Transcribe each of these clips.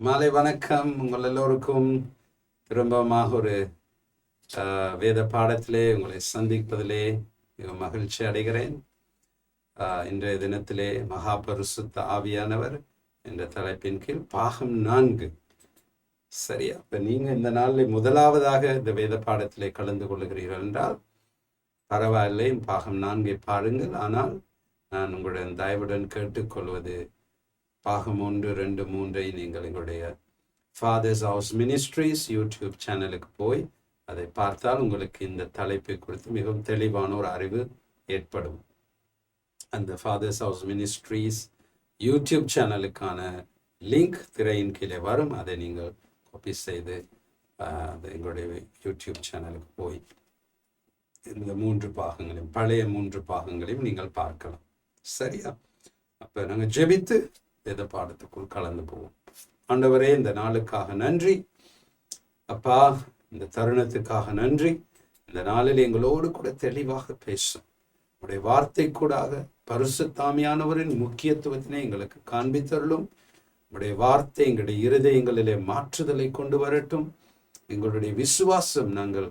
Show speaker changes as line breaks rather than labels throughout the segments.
மாலை வணக்கம். உங்கள் எல்லோருக்கும் திரும்பமாக ஒரு வேத பாடத்திலே உங்களை சந்திப்பதிலே மிக மகிழ்ச்சி அடைகிறேன். இன்றைய தினத்திலே மகா பரிசுத்த ஆவியானவர் என்ற தலைப்பின் கீழ் பாகம் 4. சரியா? இப்போ நீங்கள் இந்த நாளில் முதலாவதாக இந்த வேத பாடத்திலே கலந்து கொள்ளுகிறீர்கள் என்றால் பரவாயில்லை, பாகம் 4 பாருங்கள். ஆனால் நான் உங்களுடைய தயவுடன் கேட்டுக்கொள்வது பாகம் 1, 2, 3 நீங்கள் எங்களுடைய ஃபாதர்ஸ் ஹவுஸ் மினிஸ்ட்ரிஸ் யூடியூப் சேனலுக்கு போய் அதை பார்த்தால் உங்களுக்கு இந்த தலைப்பை குறித்து மிகவும் தெளிவான ஒரு அறிவு ஏற்படும். அந்த ஃபாதர்ஸ் ஹவுஸ் மினிஸ்ட்ரிஸ் யூடியூப் சேனலுக்கான லிங்க் திரையின் கீழே வரும். அதை நீங்கள் காப்பி செய்து எங்களுடைய யூடியூப் சேனலுக்கு போய் இந்த 3 பாகங்களையும் பழைய 3 பாகங்களையும் நீங்கள் பார்க்கலாம். சரியா? அப்போ நாங்கள் ஜெபித்து வேத பாடத்துக்குள் கலந்து போவோம். ஆண்டவரே, இந்த நாளுக்காக நன்றி அப்பா, இந்த தருணத்துக்காக நன்றி. இந்த நாளில் எங்களோடு கூட தெளிவாக பேசும் உடைய வார்த்தை கூடாக பரிசுத்தாமியானவரின் முக்கியத்துவத்தினை எங்களுக்கு காண்பித்தருளும். உடைய வார்த்தை எங்களுடைய இருதயங்களிலே மாற்றுதலை கொண்டு வரட்டும். எங்களுடைய விசுவாசம், நாங்கள்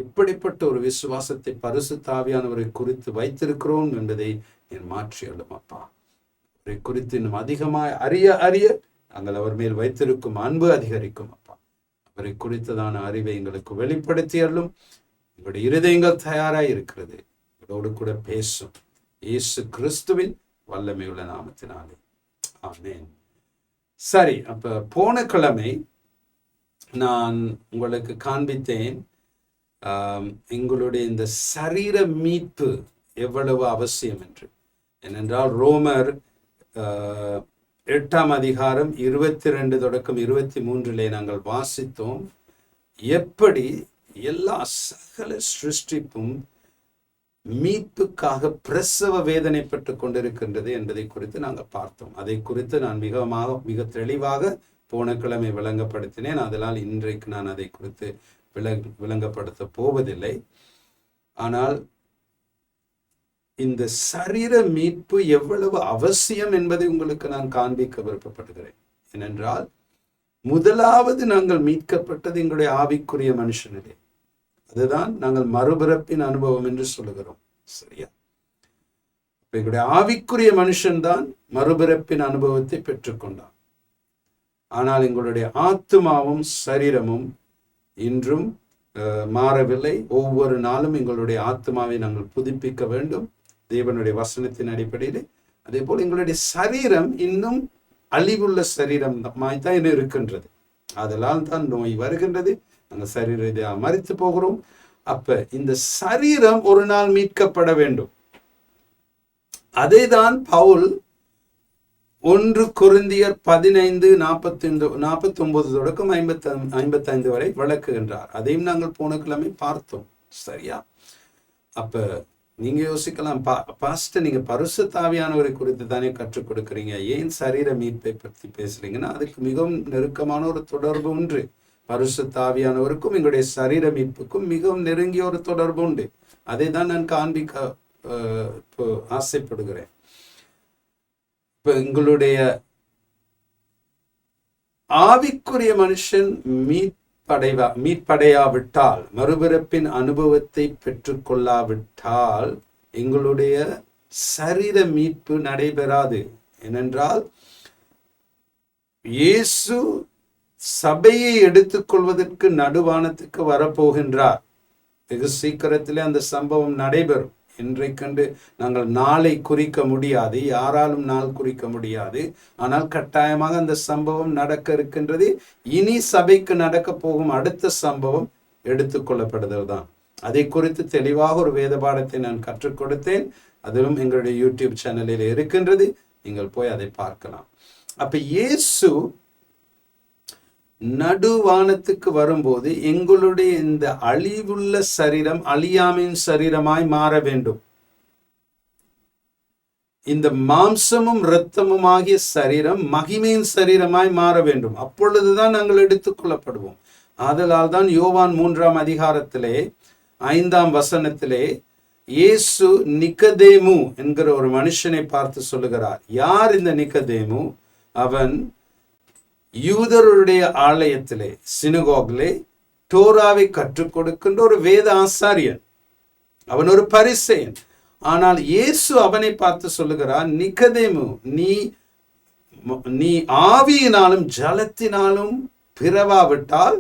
எப்படிப்பட்ட ஒரு விசுவாசத்தை பரிசுத்தாவியானவரை குறித்து வைத்திருக்கிறோம் என்பதை என் மாற்றி அள்ளும் அப்பா. அவரை குறித்து இன்னும் அதிகமாய் அறிய நாங்கள் அவர் மேல் வைத்திருக்கும் அன்பு அதிகரிக்கும் அப்பா. அவரை குறித்ததான அறிவை எங்களுக்கு வெளிப்படுத்தி அள்ளும். எங்களுடைய இருதயங்கள் தயாராக இருக்கிறது. இதோடு கூட பேசும் இயேசு கிறிஸ்துவின் வல்லமையுள்ள நாமத்தினாலே ஆமென். சரி, அப்ப போன கிழமை நான் உங்களுக்கு காண்பித்தேன் எங்களுடைய இந்த சரீர மீட்பு எவ்வளவு அவசியம் என்று. ஏனென்றால் ரோமர் 8ஆம் அதிகாரம் 22 தொடக்கம் 23 நாங்கள் வாசித்தோம். எப்படி எல்லா சகல சிருஷ்டிப்பும் மீட்புக்காக பிரசவ வேதனை பெற்று கொண்டிருக்கின்றது என்பதை குறித்து நாங்கள் பார்த்தோம். அதை குறித்து நான் மிக தெளிவாக போன கிழமை விளங்கப்படுத்தினேன். அதனால் இன்றைக்கு நான் அதை குறித்து விளங்கப்படுத்த போவதில்லை. ஆனால் இந்த சரீர மீட்பு எவ்வளவு அவசியம் என்பதை உங்களுக்கு நான் காண்பிக்க விருப்பப்படுகிறேன். ஏனென்றால் முதலாவது நாங்கள் மீட்கப்பட்டது எங்களுடைய ஆவிக்குரிய மனுஷனிலே. அதுதான் நாங்கள் மறுபிறப்பின் அனுபவம் என்று சொல்லுகிறோம். சரியா? எங்களுடைய ஆவிக்குரிய மனுஷன்தான் மறுபிறப்பின் அனுபவத்தை பெற்றுக்கொண்டான். ஆனால் எங்களுடைய ஆத்துமாவும் சரீரமும் இன்றும் மாறவில்லை. ஒவ்வொரு நாளும் எங்களுடைய ஆத்மாவை நாங்கள் புதுப்பிக்க வேண்டும் தேவனுடைய வசனத்தின் அடிப்படையில். அதே போல் எங்களுடைய சரீரம் இன்னும் அழிவுள்ள சரீரம் தான் இருக்கின்றது. அதனால் தான் நோய் வருகின்றது. நாங்கள் சரீரத்தை மரித்து போகிறோம். அப்ப இந்த சரீரம் ஒரு நாள் மீட்கப்பட வேண்டும். அதை தான் பவுல் 1 கொரிந்தியர் 15:49 தொடக்கம் 55 வரை விளக்குகின்றார். அதையும் நாங்கள் போன கிழமை பார்த்தோம். சரியா? அப்ப நீங்க யோசிக்கலாம், பாஸ்டர் நீங்க பரிசுத்த ஆவியானவரை குறித்து தானே கற்றுக் கொடுக்குறீங்க, ஏன் சரீர மீட்பை பற்றி பேசுறீங்கன்னா அதுக்கு மிகவும் நெருக்கமான ஒரு தொடர்பு உண்டு. பரிசுத்த ஆவியானவருக்கும் எங்களுடைய சரீர மீட்புக்கும் மிகவும் நெருங்கிய ஒரு தொடர்பு உண்டு. அதை தான் நான் காண்பிக்க ஆசைப்படுகிறேன். இப்ப எங்களுடைய ஆவிக்குரிய மனுஷன் மீட்படையாவிட்டால், மறுபிறப்பின் அனுபவத்தை பெற்றுக்கொள்ளாவிட்டால் எங்களுடைய சரீர மீட்பு நடைபெறாது. ஏனென்றால் இயேசு சபையை எடுத்துக்கொள்வதற்கு நடுவானத்துக்கு வரப்போகின்றார். வெகு சீக்கிரத்திலே அந்த சம்பவம் நடைபெறும். இன்றைக்கண்டு நாங்கள் நாளை குறிக்க முடியாது, யாராலும் நாள் குறிக்க முடியாது. ஆனால் கட்டாயமாக அந்த சம்பவம் நடக்க இருக்கின்றது. இனி சபைக்கு நடக்க போகும் அடுத்த சம்பவம் எடுத்துக்கொள்ளப்படுதல் தான். அதை குறித்து தெளிவாக ஒரு வேத பாடத்தை நான் கற்றுக் கொடுத்தேன். அதுவும் எங்களுடைய யூடியூப் சேனலில் இருக்கின்றது. நீங்கள் போய் அதை பார்க்கலாம். அப்ப இயேசு நடுவானத்துக்கு வரும்போது எங்களுடைய இந்த அழிவுள்ள சரீரம் அழியாமையின் சரீரமாய் மாற வேண்டும். இந்த மாம்சமும் இரத்தமும் ஆகிய சரீரம் மகிமையின் சரீரமாய் மாற வேண்டும். அப்பொழுதுதான் நாங்கள் எடுத்துக்கொள்ளப்படுவோம். ஆதலால் தான் யோவான் 3ஆம் அதிகாரத்திலே 5ஆம் வசனத்திலே இயேசு நிக்கதேமு என்கிற ஒரு மனுஷனை பார்த்து சொல்லுகிறார். யார் இந்த நிக்கதேமு? அவன் யூதருடைய ஆலயத்திலே, சினகோகிலே டோராவை கற்றுக் கொடுக்கின்ற ஒரு வேத ஆசாரியன், அவன் ஒரு பரிசேயன். ஆனால் இயேசு அவனை பார்த்து சொல்லுகிறார், நிக்கதேமு, நீ ஆவியினாலும் ஜலத்தினாலும் பிறவாவிட்டால்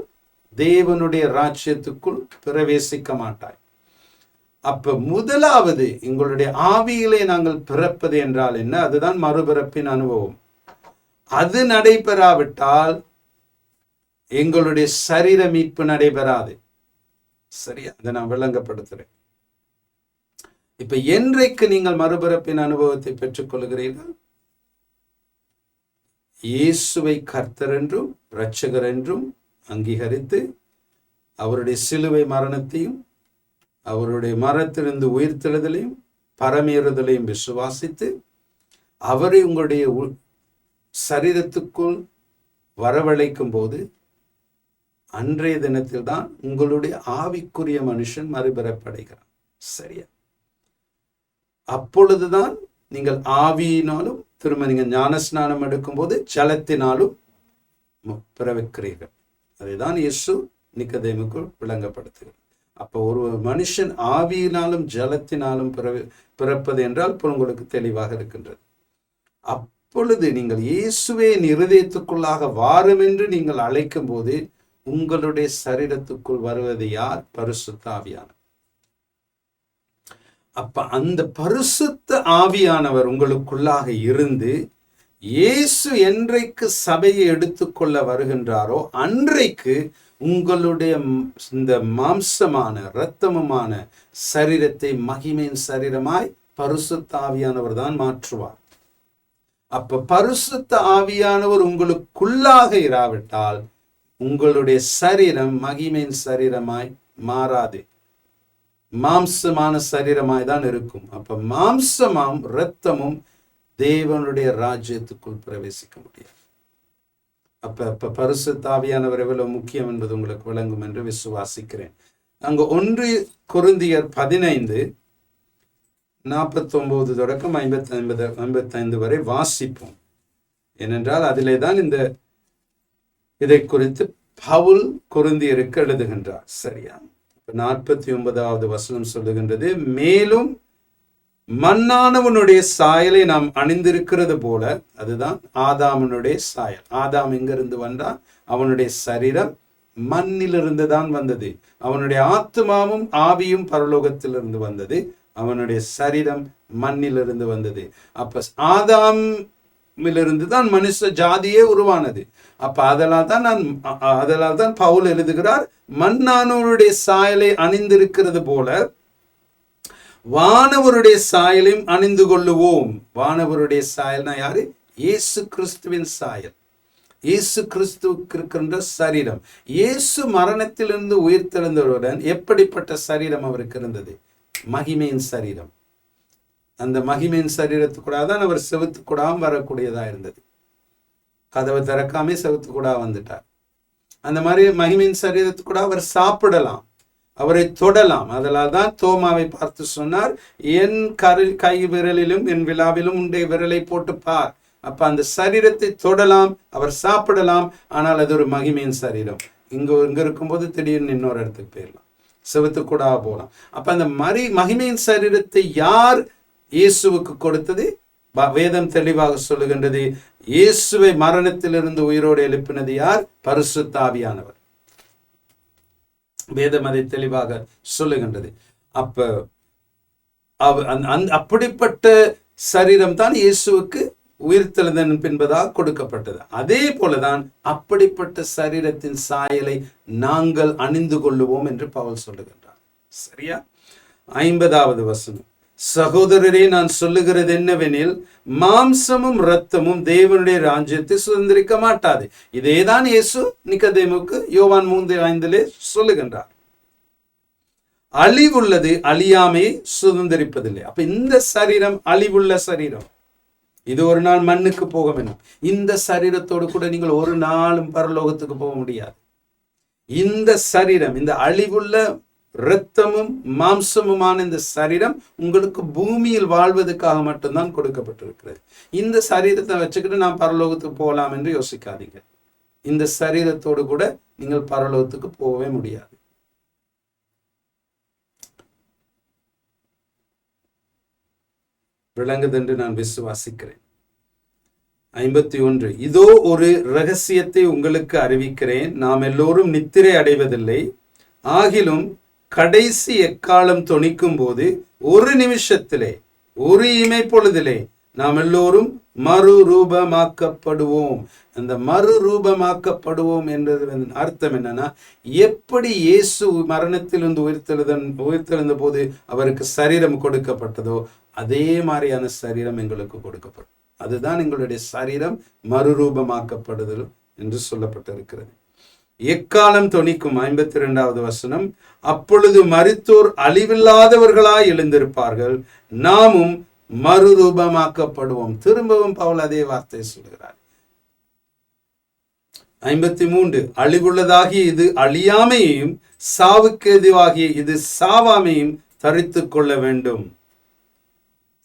தேவனுடைய ராஜ்யத்துக்குள் பிரவேசிக்க மாட்டாய். அப்ப முதலாவது எங்களுடைய ஆவியிலே நாங்கள் பிறப்பது என்றால் என்ன? அதுதான் மறுபிறப்பின் அனுபவம். அது நடைபெறாவிட்டால் எங்களுடைய சரீர மீட்பு நடைபெறாது. சரியா? அதை நான் விளங்கப்படுத்துறேன். இப்ப என்றைக்கு நீங்கள் மறுபிறப்பின் அனுபவத்தை பெற்றுக் கொள்கிறீர்கள்? இயேசுவை கர்த்தர் என்றும் இரட்சகர் என்றும் அங்கீகரித்து, அவருடைய சிலுவை மரணத்தையும் அவருடைய மரணத்திலிருந்து உயிர்த்தெழுதலையும் பரமேறுதலையும் விசுவாசித்து, அவரை உங்களுடைய சரீரத்துக்குள் வரவழைக்கும் போது அன்றைய தினத்தில் தான் உங்களுடைய ஆவிக்குரிய மனுஷன் மறுபிறப்படைகிறான். சரியா? அப்பொழுதுதான் நீங்கள் ஆவியினாலும் திரும்ப நீங்கள் ஞானஸ்நானம் எடுக்கும் போது ஜலத்தினாலும் பிறவிக்கிறீர்கள். அதைதான் இயேசு நிக்கதேமுக்கு விளங்கப்படுத்துகிறார். அப்போ ஒரு மனுஷன் ஆவியினாலும் ஜலத்தினாலும் பிறப்பது என்றால் இப்போ உங்களுக்கு தெளிவாக இருக்கின்றது. அப்பொழுது நீங்கள் இயேசுவே இருதயத்துக்குள்ளாக வாரும் என்று நீங்கள் அழைக்கும் போது உங்களுடைய சரீரத்துக்குள் வருவது யார்? பரிசுத்த ஆவியானவர். அப்ப அந்த பரிசுத்த ஆவியானவர் உங்களுக்குள்ளாக இருந்து இயேசு என்றைக்கு சபையை எடுத்துக்கொள்ள வருகின்றாரோ அன்றைக்கு உங்களுடைய இந்த மாம்சமான இரத்தமுமான சரீரத்தை மகிமையின் சரீரமாய் பரிசுத்த ஆவியானவர் தான் மாற்றுவார். அப்ப பரிசுத்த ஆவியானவர் உங்களுக்குள்ளாக இராவிட்டால் உங்களுடைய சரீரம் மகிமையின் சரீரமாய் மாறாது, மாம்சமான சரீரமாய் தான் இருக்கும். அப்ப மாம்சமாம் இரத்தமும் தேவனுடைய ராஜ்யத்துக்குள் பிரவேசிக்க முடியாது. அப்ப பரிசுத்த ஆவியானவர் எவ்வளவு முக்கியம் என்பது உங்களுக்கு விளங்கும் என்று விசுவாசிக்கிறேன். அங்க 1 கொரிந்தியர் 15:49 தொடக்கம் 55 வரை வாசிப்போம். ஏனென்றால் அதிலே தான் இதை குறித்து பவுல் கொரிந்தியருக்கு எழுதுகின்றார். சரியா? 49வது வசனம் சொல்லுகின்றது, மேலும் மண்ணானவனுடைய சாயலை நாம் அணிந்திருக்கிறது போல, அதுதான் ஆதாமனுடைய சாயல். ஆதாம் எங்கிருந்து வந்தான்? அவனுடைய சரீரம் மண்ணிலிருந்து தான் வந்தது. அவனுடைய ஆத்மாவும் ஆவியும் பரலோகத்திலிருந்து வந்தது. அவனுடைய சரீரம் மண்ணிலிருந்து வந்தது. அப்ப ஆதாமிலிருந்து தான் மனுஷ ஜாதியே உருவானது. அப்ப அதனால் தான் பவுல் எழுதுகிறார், மண்ணானவருடைய சாயலை அணிந்திருக்கிறது போல வானவருடைய சாயலையும் அணிந்து கொள்ளுவோம். வானவருடைய சாயல்னா யாரு? இயேசு கிறிஸ்துவின் சாயல், இயேசு கிறிஸ்துவுக்கு இருக்கின்ற சரீரம். இயேசு மரணத்திலிருந்து உயிர்த்தெழுந்தவுடன் எப்படிப்பட்ட சரீரம் அவருக்கு இருந்தது? மகிமையின் சரீரம். அந்த மகிமையின் சரீரத்துக்கூடாக தான் அவர் செவுத்துக்கூடாமல் வரக்கூடியதா இருந்தது. கதவை திறக்காமே செவுத்துக்கூடா வந்துட்டார். அந்த மாதிரி மகிமையின் சரீரத்துக்கூட அவர் சாப்பிடலாம், அவரை தொடலாம். அதனால் தான் தோமாவை பார்த்து சொன்னார், என் கை விரலிலும் என் விழாவிலும் உன்னுடைய விரலை போட்டு பார். அப்ப அந்த சரீரத்தை தொடலாம், அவர் சாப்பிடலாம். ஆனால் அது ஒரு மகிமையின் சரீரம். இங்க இருக்கும்போது திடீர்னு இன்னொரு இடத்துக்கு போயிடலாம், செவுத்துக்கூடா போகலாம். அப்ப அந்த மகிமையின் சரீரத்தை யார் இயேசுவுக்கு கொடுத்தது? வேதம் தெளிவாக சொல்லுகின்றது, இயேசுவை மரணத்திலிருந்து உயிரோடு எழுப்பினது யார்? பரிசுத்த ஆவியானவர். வேதம் அதை தெளிவாக சொல்லுகின்றது. அப்ப அப்படிப்பட்ட சரீரம் தான் இயேசுவுக்கு உயிர்த்தெழுதலின் பின்பதாக கொடுக்கப்பட்டது. அதே போலதான் அப்படிப்பட்ட சரீரத்தின் சாயலை நாங்கள் அணிந்து கொள்ளுவோம் என்று பவுல் சொல்லுகின்றார். சரியா? 50வது வசனம், சகோதரரே, நான் சொல்லுகிறது என்னவெனில், மாம்சமும் இரத்தமும் தேவனுடைய ராஜ்யத்தை சுதந்திரிக்க மாட்டாது. இதேதான் இயேசு நிக்கதேமுக்கு யோவான் 3:5 சொல்லுகின்றார். அழிவுள்ளது அழியாமையை சுதந்திரிப்பதில்லை. அப்ப இந்த சரீரம் அழிவுள்ள சரீரம், இது ஒரு நாள் மண்ணுக்கு போக வேண்டும். இந்த சரீரத்தோடு கூட நீங்கள் ஒரு நாளும் பரலோகத்துக்கு போக முடியாது. இந்த சரீரம், இந்த அழிவுள்ள இரத்தமும் மாம்சமுமான இந்த சரீரம் உங்களுக்கு பூமியில் வாழ்வதற்காக மட்டும்தான் கொடுக்கப்பட்டிருக்கிறது. இந்த சரீரத்தை வச்சுக்கிட்டு நான் பரலோகத்துக்கு போகலாம் என்று யோசிக்காதீங்க. இந்த சரீரத்தோடு கூட நீங்கள் பரலோகத்துக்கு போகவே முடியாது. விளங்குது என்று நான் விசுவாசிக்கிறேன். 51. இதோ ஒரு இரகசியத்தை உங்களுக்கு அறிவிக்கிறேன், நாம் எல்லோரும் நித்திரை அடைவதில்லை, ஆகிலும் கடைசி எக்காலம் தொனிக்கும் போது ஒரு நிமிஷத்திலே, ஒரு இமைப்பொழுதிலே நாம் எல்லோரும் மறுரூபமாக்கப்படுவோம். அந்த மறுரூபமாக்கப்படுவோம் என்றது அர்த்தம் என்னன்னா, எப்படி இயேசு மரணத்திலிருந்து உயிர்த்தெழுந்த போது அவருக்கு சரீரம் கொடுக்கப்பட்டதோ அதே மாதிரியான சரீரம் எங்களுக்கு கொடுக்கப்படும். அதுதான் எங்களுடைய சரீரம் மறுரூபமாக்கப்படுதல் என்று சொல்லப்பட்டிருக்கிறது. எக்காலம் தொனிக்கும். 52வது வசனம், அப்பொழுது மரித்தோர் அழிவில்லாதவர்களாய் எழுந்திருப்பார்கள், நாமும் மறுரூபமாக்கப்படுவோம். திரும்பவும் பவுல் அதே வார்த்தையை சொல்கிறார். 53, அழிவுள்ளதாகிய இது அழியாமையையும் சாவுக்கு எதுவாகிய இது சாவாமையும் தரித்து கொள்ள வேண்டும்.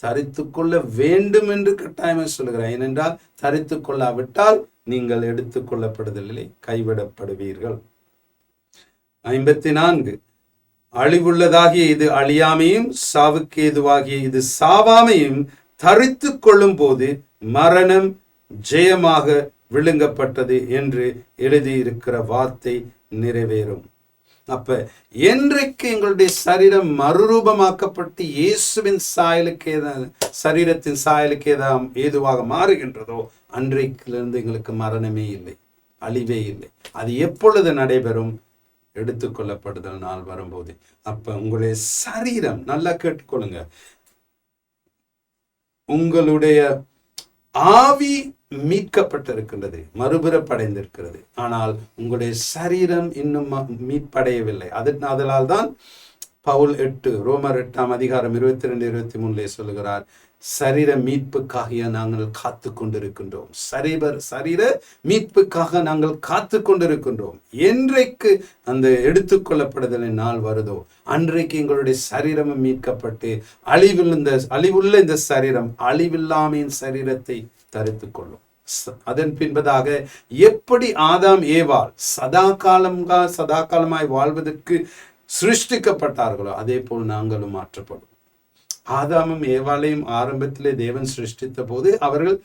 தரித்து கொள்ள வேண்டும் என்று கட்டாயமாக சொல்கிறார். ஏனென்றால் தரித்து கொள்ளாவிட்டால் நீங்கள் எடுத்துக் கொள்ளப்படுதலிலே கைவிடப்படுவீர்கள். 54, அழிவுள்ளதாகிய இது அழியாமையும் சாவுக்கு ஏதுவாகிய இது சாவாமையும் தரித்து கொள்ளும் போது மரணம் ஜெயமாக விழுங்கப்பட்டது என்று எழுதியிருக்கிற வார்த்தை நிறைவேறும். அப்ப என்றைக்கு எங்களுடைய சரீரம் மறுரூபமாக்கப்பட்டு இயேசுவின் சாயலுக்கு சரீரத்தின் சாயலுக்கு ஏதுவாக மாறுகின்றதோ அன்றைக்கிலிருந்து எங்களுக்கு மரணமே இல்லை, அழிவே இல்லை. அது எப்பொழுது நடைபெறும்? எடுத்துக்கொள்ளப்படுதல் நாள் வரும்போது. அப்ப உங்களுடைய சரீரம், நல்லா கேட்டுக்கொள்ளுங்க, உங்களுடைய ஆவி மீட்கப்பட்டிருக்கின்றது, மறுபிறப்படைந்திருக்கிறது. ஆனால் உங்களுடைய சரீரம் இன்னும் மீட்படையவில்லை. அதனால் தான் பவுல் ரோமர் 8ஆம் அதிகாரம் 22, 23 சொல்லுகிறார், சரீர மீட்புக்காக நாங்கள் காத்து கொண்டிருக்கின்றோம். சரீர மீட்புக்காக நாங்கள் காத்து கொண்டிருக்கின்றோம். என்றைக்கு அந்த எடுத்துக்கொள்ளப்படுதலின் நாள் வருதோ அன்றைக்கு எங்களுடைய சரீரமும் மீட்கப்பட்டு அழிவுள்ள இந்த சரீரம் அழிவில்லாமையின் சரீரத்தை தரித்து கொள்ளும். அதன் பின்பதாக எப்படி ஆதாம் ஏவாள் சதா காலமாய் வாழ்வதற்கு சிருஷ்டிக்கப்பட்டார்களோ அதே போல் நாங்களும் மாற்றப்படும். ஆதாமும் ஏவாளையும் ஆரம்பத்திலே தேவன் சிருஷ்டித்த போது அவர்கள்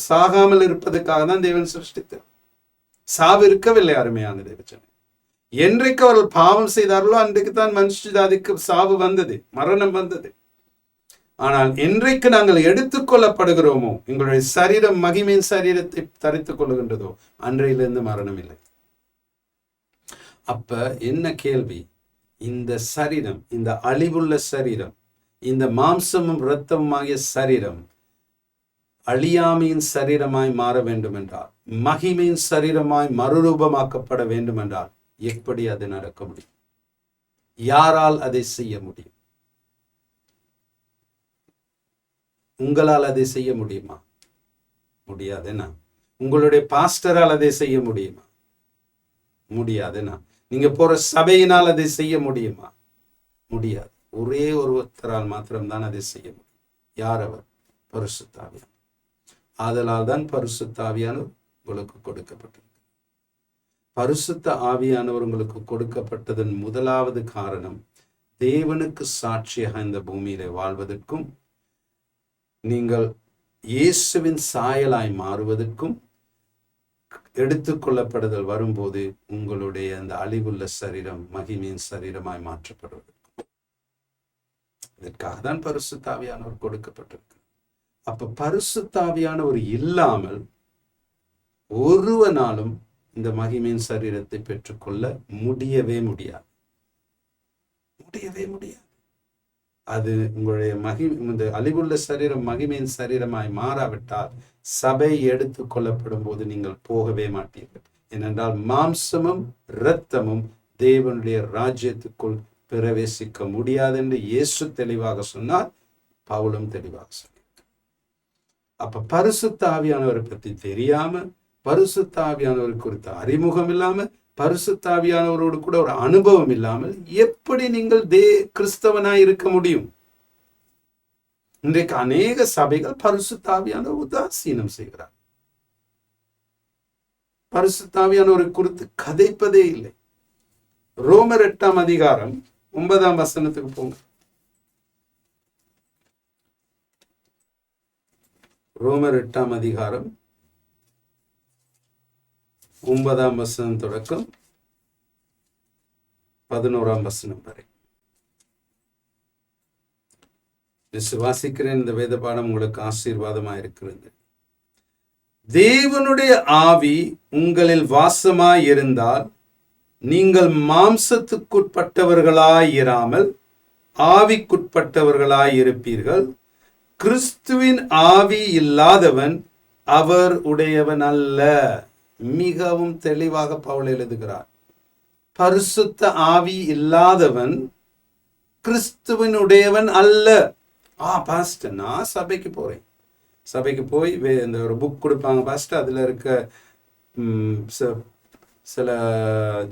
சாகாமல் இருப்பதற்காக தான் தேவன் சிருஷ்டித்தார். சாவு இருக்கவில்லை. அருமையான தேவச்சனை, என்றைக்கு அவர்கள் பாவம் செய்தார்களோ அன்றைக்கு தான் மனுஷ ஜாதிக்கு சாவு வந்தது, மரணம் வந்தது. ஆனால் என்றைக்கு நாங்கள் எடுத்துக்கொள்ளப்படுகிறோமோ, எங்களுடைய சரீரம் மகிமையின் சரீரத்தை தரித்துக் கொள்ளுகின்றதோ அன்றையிலிருந்து மரணம் இல்லை. அப்ப என்ன கேள்வி? இந்த சரீரம், இந்த அழிவுள்ள சரீரம், இந்த மாம்சமும் இரத்தமுமாகிய சரீரம் அழியாமையின் சரீரமாய் மாற வேண்டும் என்றால், மகிமையின் சரீரமாய் மறுரூபமாக்கப்பட வேண்டும் என்றால் எப்படி அது நடக்க முடியும்? யாரால் அதை செய்ய முடியும்? உங்களால் அதை செய்ய முடியுமா? முடியாதுன்னா. உங்களுடைய பாஸ்டரால் அதை செய்ய முடியுமா? முடியாதுன்னா. நீங்க போற சபையினால் அதை செய்ய முடியுமா? முடியாது. ஒரே ஒருத்தரால் மாத்திரம்தான் அதை செய்ய முடியும். யார் அவர்? பரிசுத்த ஆவியானவர். ஆதலால் தான் பரிசுத்த ஆவியானவர் உங்களுக்கு கொடுக்கப்பட்டது. பரிசுத்த ஆவியானவர் உங்களுக்கு கொடுக்கப்பட்டதன் முதலாவது காரணம், தேவனுக்கு சாட்சியாக இந்த பூமியிலே வாழ்வதற்கும், நீங்கள் இயேசுவின் சாயலாய் மாறுவதற்கும், எடுத்துக்கொள்ளப்படுதல் வரும்போது உங்களுடைய அந்த அழிவுள்ள சரீரம் மகிமையின் சரீரமாய் மாற்றப்படுவதற்கும். இதற்காக தான் பரிசுத்த ஆவியானவர் கொடுக்கப்பட்டிருக்கு. அப்ப பரிசுத்த ஆவியானவர் இல்லாமல் ஒருவனாலும் இந்த மகிமையின் சரீரத்தை பெற்றுக்கொள்ள முடியவே முடியாது. அது உங்களுடைய இந்த அழிவுள்ள சரீரம் மகிமையின் சரீரமாய் மாறாவிட்டால் சபை எடுத்துக் கொள்ளப்படும் போது நீங்கள் போகவே மாட்டீர்கள். ஏனென்றால் மாம்சமும் இரத்தமும் தேவனுடைய ராஜ்யத்துக்குள் பிரவேசிக்க முடியாது என்று இயேசு தெளிவாக சொன்னார், பவுலும் தெளிவாக சொன்னார். அப்ப பரிசுத்த ஆவியானவரை பற்றி தெரியாம, பரிசுத்த ஆவியானவர் குறித்த அறிமுகம் இல்லாம, பரிசுத்த ஆவியானவரோடு கூட ஒரு அனுபவம் இல்லாமல் எப்படி நீங்கள் கிறிஸ்தவனாய் இருக்க முடியும்? இன்றைக்கு அநேக சபைகள் பரிசுத்த ஆவியானவர் உதாசீனம் செய்கிறார். பரிசுத்த ஆவியானவரை குறித்து கதைப்பதே இல்லை. ரோமர் 8ஆம் அதிகாரம் 9ஆம் வசனத்துக்கு போங்க. ரோமர் 8ஆம் அதிகாரம் 9ஆம் வசனம் தொடக்கம் 11ஆம் வசனம் வரை. விசுவாசிக்கிறேன், இந்த வேத பாடம் உங்களுக்கு ஆசீர்வாதமாக இருக்கிறது. தேவனுடைய ஆவி உங்களில் வாசமாய் இருந்தால் நீங்கள் மாம்சத்துக்குட்பட்டவர்களாயிராமல் ஆவிக்குட்பட்டவர்களாய் இருப்பீர்கள். கிறிஸ்துவின் ஆவி இல்லாதவன் அவர் உடையவன் அல்ல. மிகவும் தெளிவாக பவுல் எழுதுகிறார். பரிசுத்த ஆவி இல்லாதவன் கிறிஸ்துவின் உடையவன் அல்ல. பாஸ்டர், நான் சபைக்கு போறேன், சபைக்கு போய் இந்த ஒரு புக் கொடுப்பாங்க பாஸ்டர், அதில் இருக்க சில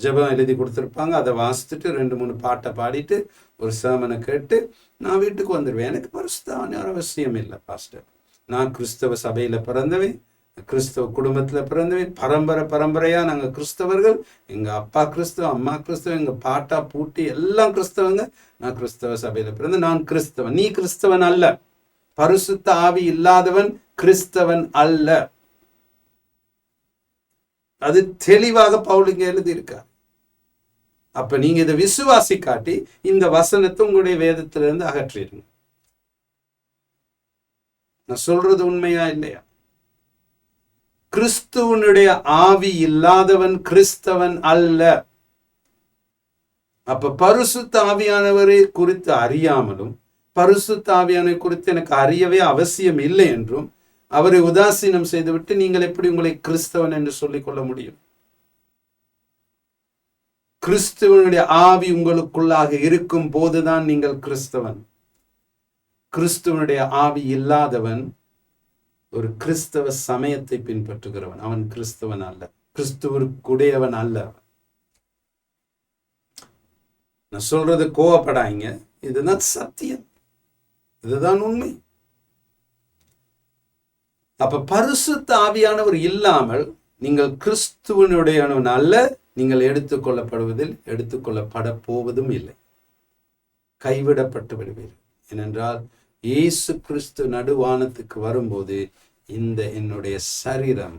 ஜெபம் எழுதி கொடுத்துருப்பாங்க, அதை வாசித்துட்டு 2-3 பாட்டை பாடிட்டு ஒரு சேமனை கேட்டு நான் வீட்டுக்கு வந்துடுவேன். எனக்கு பரிசுத்த அவசியம் இல்லை பாஸ்டர். நான் கிறிஸ்தவ சபையில் பிறந்தவன், கிறிஸ்தவ குடும்பத்தில் பிறந்தவன், பரம்பரையாக நாங்கள் கிறிஸ்தவர்கள். எங்கள் அப்பா கிறிஸ்தவ, அம்மா கிறிஸ்தவ, எங்கள் பாட்டா பூட்டி எல்லாம் கிறிஸ்தவங்க. நான் கிறிஸ்தவ சபையில் பிறந்த, நான் கிறிஸ்தவன். நீ கிறிஸ்தவன் அல்ல. பரிசுத்த ஆவி இல்லாதவன் கிறிஸ்தவன் அல்ல. அது தெளிவாக பவுலுங்க எழுதியிருக்கார். அப்ப நீங்க இதை விசுவாசி காட்டி இந்த வசனத்தை உங்களுடைய வேதத்திலிருந்து அகற்றிடுங்க. நான் சொல்றது உண்மையா இல்லையா? கிறிஸ்துவனுடைய ஆவி இல்லாதவன் கிறிஸ்தவன் அல்ல. அப்ப பரிசுத்த ஆவியானவரை குறித்து அறியாமலும் பரிசுத்த ஆவியானவரை குறித்து எனக்கு அறியவே அவசியம் இல்லை என்றும் அவரை உதாசீனம் செய்துவிட்டு நீங்கள் எப்படி உங்களை கிறிஸ்தவன் என்று சொல்லிக் கொள்ள முடியும்? கிறிஸ்துவனுடைய ஆவி உங்களுக்குள்ளாக இருக்கும் போதுதான் நீங்கள் கிறிஸ்தவன். கிறிஸ்துவனுடைய ஆவி இல்லாதவன் ஒரு கிறிஸ்தவ சமயத்தை பின்பற்றுகிறவன். அவன் கிறிஸ்தவன் அல்ல, கிறிஸ்துவனுக்குடையவன் அல்ல. நான் சொல்றது கோவப்படாங்க, இதுதான் சத்தியம், இதுதான் உண்மை. அப்ப பரிசுத்த ஆவியானவர் இல்லாமல் நீங்கள் கிறிஸ்துவனுடையவன் அல்ல. நீங்கள் எடுத்துக்கொள்ளப்பட போவதும் இல்லை. கைவிடப்பட்டு விடுவீர்கள். ஏனென்றால் இயேசு கிறிஸ்து நடுவானத்துக்கு வரும்போது இந்த என்னுடைய சரீரம்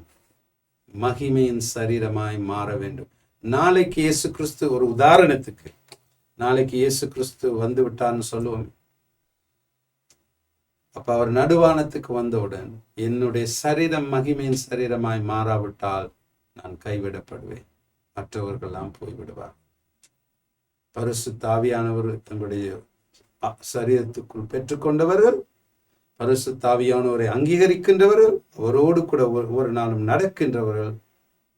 மகிமையின் சரீரமாய் மாற வேண்டும். நாளைக்கு இயேசு கிறிஸ்து, ஒரு உதாரணத்துக்கு, நாளைக்கு இயேசு கிறிஸ்து வந்து விட்டார்னு சொல்லுவோம். அப்ப அவர் நடுவானத்துக்கு வந்தவுடன் என்னுடைய சரீரம் மகிமையின் சரீரமாய் மாறாவிட்டால் நான் கைவிடப்படுவேன், மற்றவர்களெல்லாம் போய்விடுவார். பரிசுத்த ஆவியானவர் தங்களுடைய சரீரத்துக்குள் பெற்றுக்கொண்டவர்கள், பரிசுத்த ஆவியானவரை அங்கீகரிக்கின்றவர்கள், அவரோடு கூட ஒவ்வொரு நாளும் நடக்கின்றவர்கள்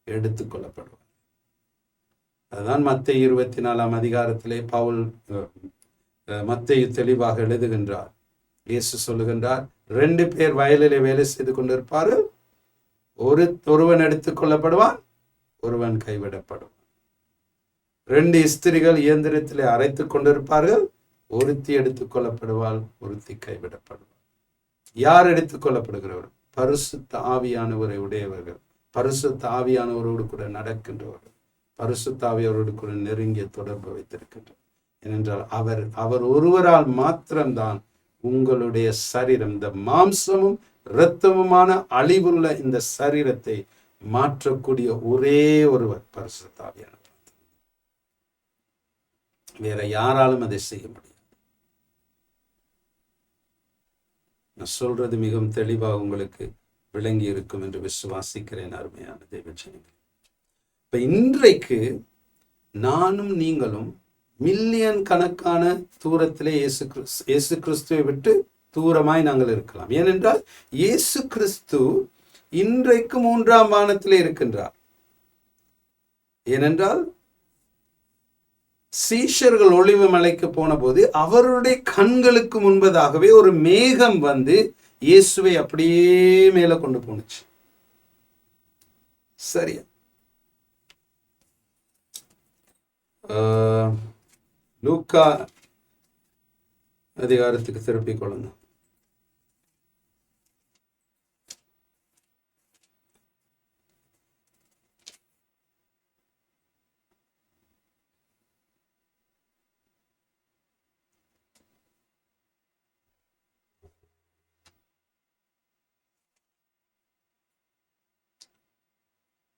எடுத்துக்கொள்ளப்படுவார். அதுதான் மத்தேயு 24ஆம் அதிகாரத்திலே பவுல் மத்தேயு தெளிவாக எழுதுகின்றார். இயேசு சொல்லுகின்றார், 2 பேர் வயலிலே வேலை செய்து கொண்டிருப்பார்கள், ஒருவன் எடுத்துக்கொள்ளப்படுவான், ஒருவன் கைவிடப்படுவான். 2 ஸ்திரிகள் இயந்திரத்திலே அரைத்துக் கொண்டிருப்பார்கள், ஒருத்தி எடுத்துக்கொள்ளப்படுவாள், ஒருத்தி கைவிடப்படுவாள். யார் எடுத்துக்கொள்ளப்படுகிறவர்? பரிசுத்த ஆவியானவரை உடையவர்கள், பரிசுத்த ஆவியானவரோடு கூட நடக்கின்றவர்கள், பரிசுத்த ஆவியானவரோடு கூட நெருங்கிய தொடர்பு வைத்திருக்கின்றனர். ஏனென்றால் அவர் ஒருவரால் மாத்திரம்தான் உங்களுடைய சரீரம், இந்த மாம்சமும் இரத்தமுமான அழிவுள்ள இந்த சரீரத்தை மாற்றக்கூடிய ஒரே ஒருவர் பரிசுத்த ஆவியானவர். வேற யாராலும் அதை செய்ய முடியாது. நான் சொல்றது மிகவும் தெளிவாக உங்களுக்கு விளங்கி இருக்கும் என்று விசுவாசிக்கிறேன். அருமையான தேவஜனங்களே, இப்ப இன்றைக்கு நானும் நீங்களும் மில்லியன் கணக்கான தூரத்திலே இயேசு கிறிஸ்துவை விட்டு தூரமாய் நாங்கள் இருக்கலாம். ஏனென்றால் இயேசு கிறிஸ்து இன்றைக்கு 3ஆம் வானத்திலே இருக்கின்றார். ஏனென்றால் சீஷர்கள் ஒளிவு மலைக்கு போன போது அவருடைய கண்களுக்கு முன்பதாகவே ஒரு மேகம் வந்து இயேசுவை அப்படியே மேல கொண்டு போனுச்சு. சரியா? லூக்கா அதிகாரத்துக்கு திருப்பிக் கொள்ளுங்க.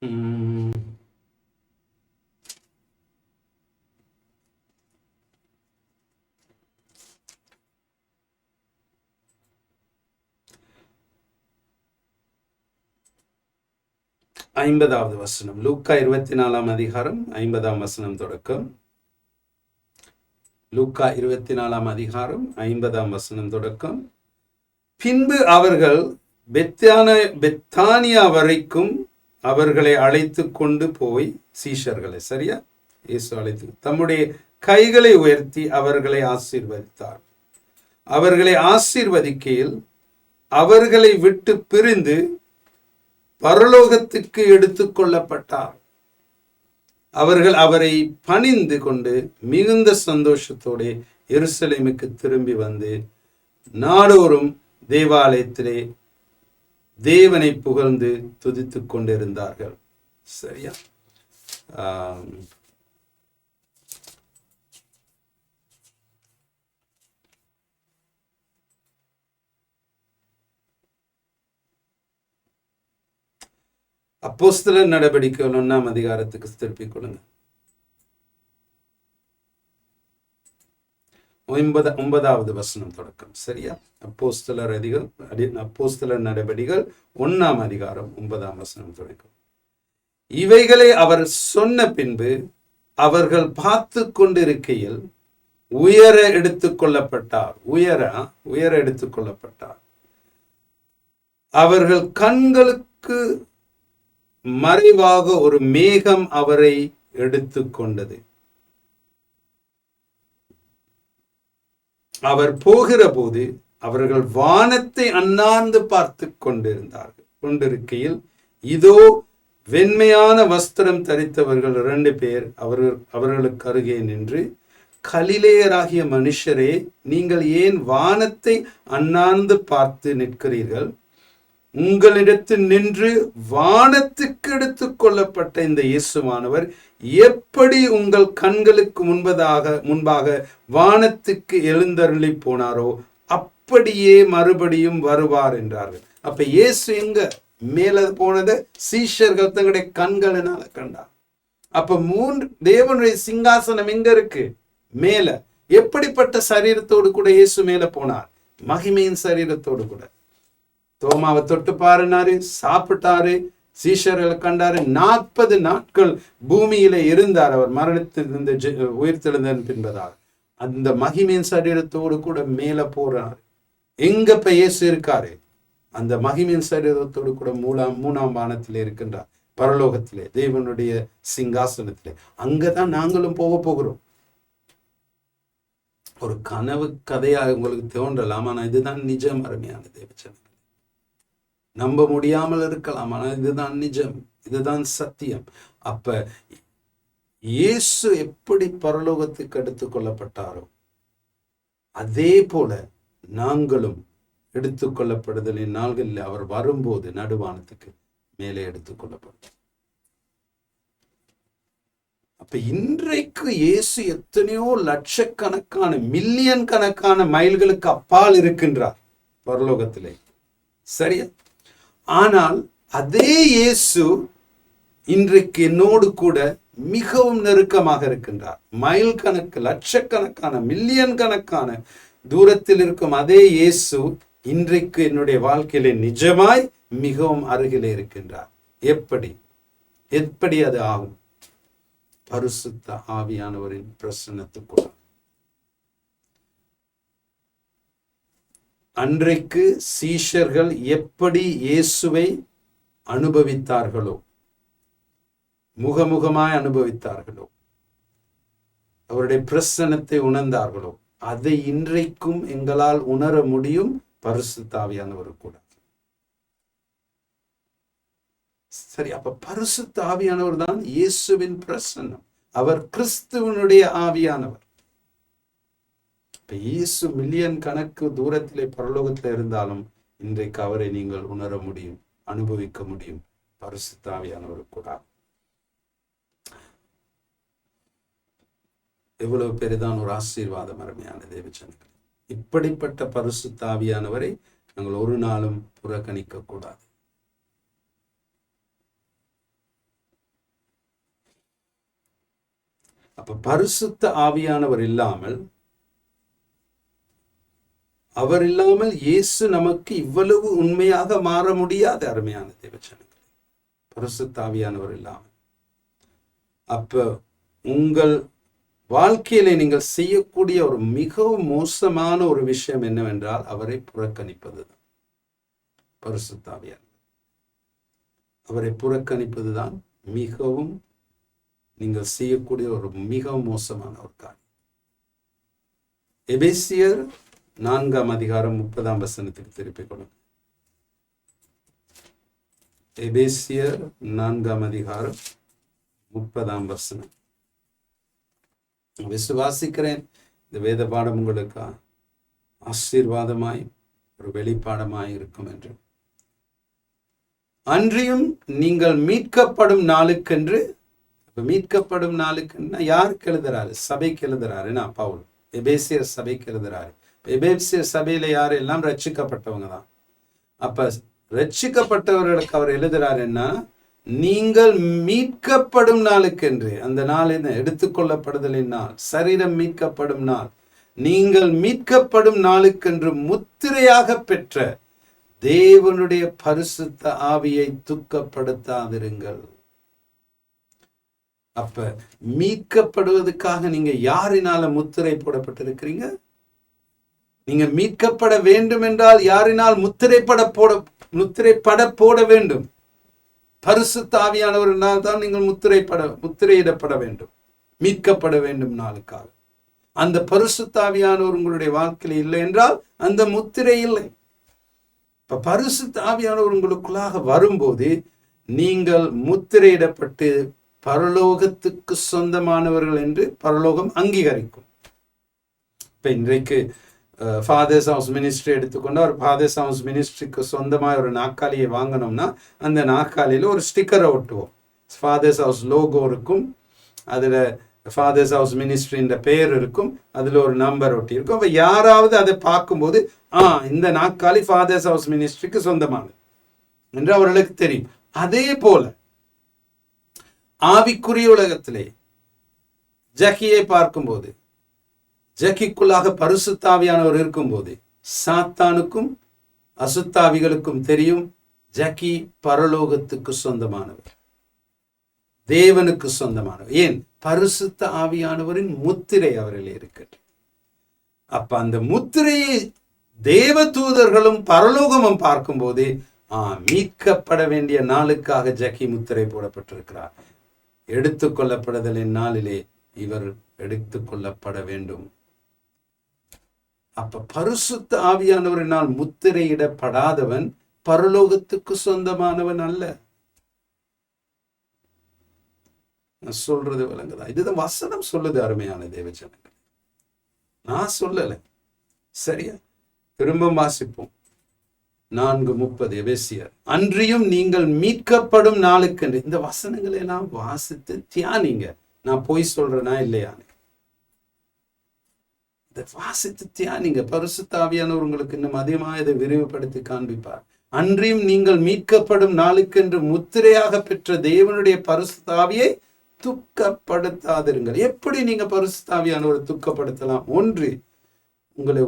உம், 50வது வசனம், லூக்கா 24ஆம் அதிகாரம் 50ஆம் வசனம் தொடக்கம். லூக்கா 24ஆம் அதிகாரம் 50ஆம் வசனம் தொடக்கம். பின்பு அவர்கள் பெத்தானியா வரைக்கும் அவர்களை அழைத்து கொண்டு போய், சீஷர்களை, சரியா, இயேசு அழைத்து தம்முடைய கைகளை உயர்த்தி அவர்களை ஆசீர்வதித்தார். அவர்களை ஆசீர்வதிக்கையில் அவர்களை விட்டு பிரிந்து பரலோகத்துக்கு எடுத்துக் கொள்ளப்பட்டார். அவர்கள் அவரை பணிந்து கொண்டு மிகுந்த சந்தோஷத்தோடு எருசலேமுக்கு திரும்பி வந்து நாடோறும் தேவாலயத்திலே தேவனை புகழ்ந்து துதித்துக் கொண்டிருந்தார்கள். சரியா? அப்போஸ்தலர் நடவடிக்கைகள் 1ஆம் அதிகாரத்துக்கு திருப்பிக் கொள்ளுங்க. 9வது வசனம் தொடக்கம். சரியா? அப்போஸ்தலர் நடவடிக்கைகள் 1ஆம் அதிகாரம் 9ஆம் வசனம் தொடக்கம். இவைகளை அவர் சொன்ன பின்பு அவர்கள் பார்த்து கொண்டிருக்கையில் உயர எடுத்துக் கொள்ளப்பட்டார். உயர எடுத்துக் கொள்ளப்பட்டார். அவர்கள் கண்களுக்கு மறைவாக ஒரு மேகம் அவரை எடுத்துக்கொண்டது. அவர் போகிற போது அவர்கள் வானத்தை அண்ணாந்து பார்த்து கொண்டிருக்கையில் இதோ வெண்மையான வஸ்திரம் தரித்தவர்கள் 2 பேர் அவர்களுக்கு அருகே நின்று, கலிலேயராகிய மனுஷரே, நீங்கள் ஏன் வானத்தை அண்ணாந்து பார்த்து நிற்கிறீர்கள்? உங்களிடத்தில் நின்று வானத்துக்கு எடுத்துக் கொள்ளப்பட்ட இந்த இயேசுவானவர் எப்படி உங்கள் கண்களுக்கு முன்பாக வானத்துக்கு எழுந்தருளி போனாரோ அப்படியே மறுபடியும் வருவார் என்றார்கள். அப்ப இயேசு எங்க மேல போனதை சீஷர்கள் தங்களுடைய கண்களினால கண்டார். அப்ப தேவனுடைய சிங்காசனம் எங்க இருக்கு? மேல. எப்படிப்பட்ட சரீரத்தோடு கூட இயேசு மேல போனார்? மகிமையின் சரீரத்தோடு கூட. தோமாவை தொட்டு பாருனாரு, சாப்பிட்டாரு, சீஷர்களை கண்டாரு. 40 நாட்கள் பூமியில இருந்தார். அவர் மரணத்திலிருந்து உயிர்த்தெழுந்தன் பின்பதார் அந்த மகிமையின் சரீரத்தோடு கூட மேல போறாரு. எங்க இப்ப இயேசு இருக்காரு? அந்த மகிமையின் சரீரத்தோடு கூட மூணாம் வானத்திலே இருக்கின்றார், பரலோகத்திலே, தேவனுடைய சிங்காசனத்திலே. அங்கதான் நாங்களும் போகிறோம். ஒரு கனவு கதையாக உங்களுக்கு தோன்றலாம், ஆனா இதுதான் நிஜம். அருமையான தேவச்சனம், நம்ப முடியாமல் இருக்கலாம், ஆனால் இதுதான் நிஜம், இதுதான் சத்தியம். அப்ப இயேசு எப்படி பரலோகத்துக்கு எடுத்துக் கொள்ளப்பட்டாரோ அதே போல நாங்களும் எடுத்துக்கொள்ளப்படுதலின் நாள்களில் அவர் வரும்போது நடுவானத்துக்கு மேலே எடுத்துக் கொள்ளப்படும். அப்ப இன்றைக்கு இயேசு எத்தனையோ லட்சக்கணக்கான மில்லியன் கணக்கான மைல்களுக்கு அப்பால் இருக்கின்றார் பரலோகத்திலே. சரியா? ஆனால் அதே இயேசு இன்றைக்கு என்னோடு கூட மிகவும் நெருக்கமாக இருக்கின்றார். மைல் கணக்கு, லட்சக்கணக்கான, மில்லியன் கணக்கான தூரத்தில் இருக்கும் அதே இயேசு இன்றைக்கு என்னுடைய வாழ்க்கையிலே நிஜமாய் மிகவும் அருகிலே இருக்கின்றார். எப்படி அது ஆகும்? பரிசுத்த ஆவியானவரின் பிரசன்னத்துக்குள்ள. அன்றைக்கு சீஷர்கள் எப்படி இயேசுவை அனுபவித்தார்களோ, முகமுகமாய் அனுபவித்தார்களோ, அவருடைய பிரசன்னத்தை உணர்ந்தார்களோ, அதை இன்றைக்கும் எங்களால் உணர முடியும் பரிசுத்த ஆவியானவர் கூட. சரி, அப்ப பரிசுத்த ஆவியானவர் தான் இயேசுவின் பிரசன்னம். அவர் கிறிஸ்துவனுடைய ஆவியானவர். இயேசு மில்லியன் கணக்கு தூரத்திலே பரலோகத்தில் இருந்தாலும் இன்றைக்கு அவரை நீங்கள் உணர முடியும், அனுபவிக்க முடியும் பரிசுத்த ஆவியானவர் கூட. எவ்வளவு பெரிதான ஒரு ஆசீர்வாதம் அருமையான தேவச்சனங்களே. இப்படிப்பட்ட பரிசுத்த ஆவியானவரை நாங்கள் ஒரு நாளும் புறக்கணிக்க கூடாது. அப்ப பரிசுத்த ஆவியானவர் இல்லாமல், அவர் இல்லாமல் இயேசு நமக்கு இவ்வளவு உண்மையாக மாற முடியாது. அருமையான தேவஜனங்களே, பரிசுத்த ஆவியானவர் இல்லாமல். அப்ப உங்கள் வாழ்க்கையிலே நீங்கள் செய்யக்கூடிய ஒரு மிகவும் மோசமான ஒரு விஷயம் என்னவென்றால் அவரை புறக்கணிப்பதுதான். பரிசுத்த ஆவியானவர், அவரை புறக்கணிப்பதுதான் மிகவும் நீங்கள் செய்யக்கூடிய ஒரு மிகவும் மோசமான ஒரு காரியம். எபேசியர் 4:30 திருப்பிக் கொள்ளுங்க. எபேசியர் 4:30. விசுவாசிக்கிறேன் இந்த வேத பாடம் உங்களுக்கு ஆசீர்வாதமாய் ஒரு வெளிப்பாடமாய் இருக்கும் என்று. அன்றியும் நீங்கள் மீட்கப்படும் நாளுக்கென்று, மீட்கப்படும் நாளுக்கு யாருக்கு எழுதுறாரு? சபைக்கு எழுதுறாரு. பவுல் எபேசியர் சபைக்கு எழுதுறாரு. எபேசியர் சபையில யாரு? எல்லாம் ரட்சிக்கப்பட்டவங்க தான். அப்ப ரட்சிக்கப்பட்டவர்களுக்கு அவர் எழுதுறாரு என்ன? நீங்கள் மீட்கப்படும் நாளுக்கென்று. அந்த நாள் என்ன? எடுத்துக்கொள்ளப்படுதலின் நாள், சரீரம் மீட்கப்படும் நாள். நீங்கள் மீட்கப்படும் நாளுக்கென்று முத்திரையாக பெற்ற தேவனுடைய பரிசுத்த ஆவியை துக்கப்படுத்தாதிருங்கள். அப்ப மீட்கப்படுவதற்காக நீங்க யாரினால முத்திரை போடப்பட்டிருக்கிறீங்க? நீங்க மீட்கப்பட வேண்டும் என்றால் யாரினால் முத்திரைப்பட போட வேண்டும்? பரிசுத்த ஆவியானவரினால் தான் நீங்கள் முத்திரையிடப்பட வேண்டும், மீட்கப்பட வேண்டும் நாளுக்காக. அந்த பரிசுத்த ஆவியானவர் உங்களுடைய வாழ்க்கையில் இல்லை என்றால் அந்த முத்திரை இல்லை. இப்ப பரிசுத்த ஆவியானவர் உங்களுக்குள்ளாக வரும்போது நீங்கள் முத்திரையிடப்பட்டு பரலோகத்துக்கு சொந்தமானவர்கள் என்று பரலோகம் அங்கீகரிக்கும். இப்ப இன்றைக்கு ஃபாதர்ஸ் ஹவுஸ் மினிஸ்ட்ரி எடுத்துக்கொண்டு ஒரு ஃபாதர்ஸ் ஹவுஸ் மினிஸ்ட்ரிக்கு சொந்தமாக ஒரு நாற்காலியை வாங்கணும்னா அந்த நாற்காலியில் ஒரு ஸ்டிக்கரை ஒட்டுவோம். ஃபாதர்ஸ் ஹவுஸ் லோகோ இருக்கும், அதில் ஃபாதர்ஸ் ஹவுஸ் மினிஸ்ட்ரின்ற பெயர் இருக்கும், அதில் ஒரு நம்பர் ஒட்டி இருக்கும். அப்போ யாராவது அதை பார்க்கும்போது இந்த நாற்காலி ஃபாதர்ஸ் ஹவுஸ் மினிஸ்ட்ரிக்கு சொந்தமானது என்று அவர்களுக்கு தெரியும். அதே போல ஆவிக்குரிய உலகத்திலே ஜக்கியை பார்க்கும்போது, ஜக்கிக்குள்ளாக பரிசுத்தாவியானவர் இருக்கும்போது சாத்தானுக்கும் அசுத்தாவிகளுக்கும் தெரியும் ஜக்கி பரலோகத்துக்கு சொந்தமானவர், தேவனுக்கு சொந்தமானவர். ஏன்? பரிசுத்த ஆவியானவரின் முத்திரை அவரில் இருக்கிறது. அப்ப அந்த முத்திரையை தேவ தூதர்களும் பரலோகமும் பார்க்கும்போது மீட்கப்பட வேண்டிய நாளுக்காக ஜக்கி முத்திரை போடப்பட்டிருக்கிறார். எடுத்துக்கொள்ளப்படுதலின் நாளிலே இவர் எடுத்துக்கொள்ளப்பட வேண்டும். அப்ப பரிசுத்த ஆவியானவரினால் முத்திரையிடப்படாதவன் பரலோகத்துக்கு சொந்தமானவன் அல்ல. சொல்றது விளங்குதா? இதுதான் வசனம் சொல்லுது. அருமையான தேவஜனங்கள், நான் சொல்லல. சரியா? திரும்ப வாசிப்போம். 4:30 எபேசியர். அன்றியும் நீங்கள் மீட்கப்படும் நாளுக்கென்று. இந்த வசனங்களை எல்லாம் வாசித்து தியானிங்க. நான் போய் சொல்றேனா இல்லையான்னு வாசித்து தியானிங்க. பரிசுத்த ஆவியானவர் உங்களுக்கு இன்னும் அதிகமாக இதை விரிவுபடுத்தி காண்பிப்பார். அன்றியும் நீங்கள் மீட்கப்படும் நாளுக்கென்று முத்திரையாக பெற்ற தேவனுடைய பரிசுத்த ஆவியை துக்கப்படுத்தாதிருங்கள். எப்படி நீங்க பரிசுத்த ஆவியானவரை துக்கப்படுத்தலாம்? ஒன்று, உங்களை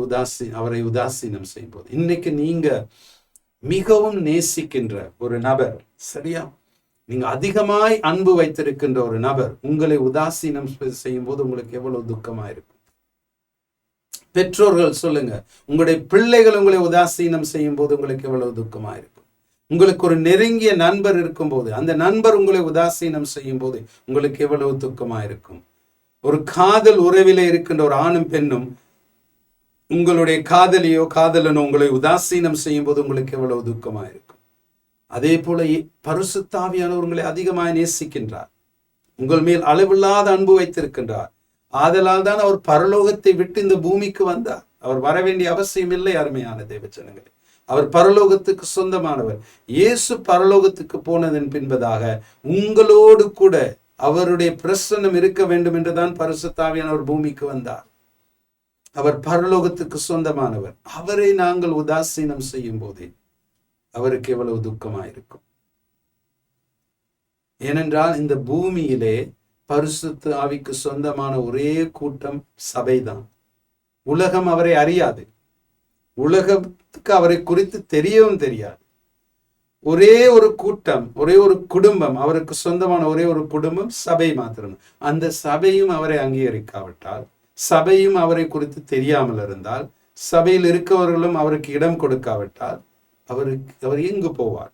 அவரை உதாசீனம் செய்யும் போது. இன்னைக்கு நீங்க மிகவும் நேசிக்கின்ற ஒரு நபர், சரியா, நீங்க அதிகமாய் அன்பு வைத்திருக்கின்ற ஒரு நபர் உங்களை உதாசீனம் செய்யும் போது உங்களுக்கு எவ்வளவு துக்கமா இருக்கும். பெற்றோர்கள் சொல்லுங்க, உங்களுடைய பிள்ளைகள் உங்களை உதாசீனம் செய்யும் போது உங்களுக்கு எவ்வளவு துக்கமா இருக்கும். உங்களுக்கு ஒரு நெருங்கிய நண்பர் இருக்கும் போது அந்த நண்பர் உங்களை உதாசீனம் செய்யும் போது உங்களுக்கு எவ்வளவு துக்கமா இருக்கும். ஒரு காதல் உறவிலே இருக்கின்ற ஒரு ஆணும் பெண்ணும் உங்களுடைய காதலியோ காதலனோ உங்களை உதாசீனம் செய்யும் போது உங்களுக்கு எவ்வளவு துக்கமா இருக்கும். அதே போல பரிசுத்த ஆவியானவர் உங்களை அதிகமாக நேசிக்கின்றார், உங்கள் மேல் அளவில்லாத அன்பு வைத்திருக்கின்றார். ஆதலால் தான் அவர் பரலோகத்தை விட்டு இந்த பூமிக்கு வந்தார். அவர் வர வேண்டிய அவசியம் இல்லை. அருமையான தேவஜனங்களே, அவர் பரலோகத்துக்கு சொந்தமானவர். இயேசு பரலோகத்துக்கு போனதன் பின்பதாக உங்களோடு கூட அவருடைய பிரசன்னம் இருக்க வேண்டும் என்றுதான் பரிசுத்த ஆவியானவர் பூமிக்கு வந்தார். அவர் பரலோகத்துக்கு சொந்தமானவர். அவரை நாங்கள் உதாசீனம் செய்யும் போது அவருக்கு எவ்வளவு துக்கமாயிருக்கும். ஏனென்றால் இந்த பூமியிலே பரிசுத்த ஆவிக்கு சொந்தமான ஒரே கூட்டம் சபைதான். உலகம் அவரை அறியாது, உலகத்துக்கு அவரை குறித்து தெரியவும் தெரியாது. ஒரே ஒரு கூட்டம், ஒரே ஒரு குடும்பம், அவருக்கு சொந்தமான ஒரே ஒரு குடும்பம் சபை மாத்திரம். அந்த சபையும் அவரை அங்கீகரிக்காவிட்டால், சபையும் அவரை குறித்து தெரியாமல் இருந்தால், சபையில் இருக்கவர்களும் அவருக்கு இடம் கொடுக்காவிட்டால் அவர் எங்கு போவார்?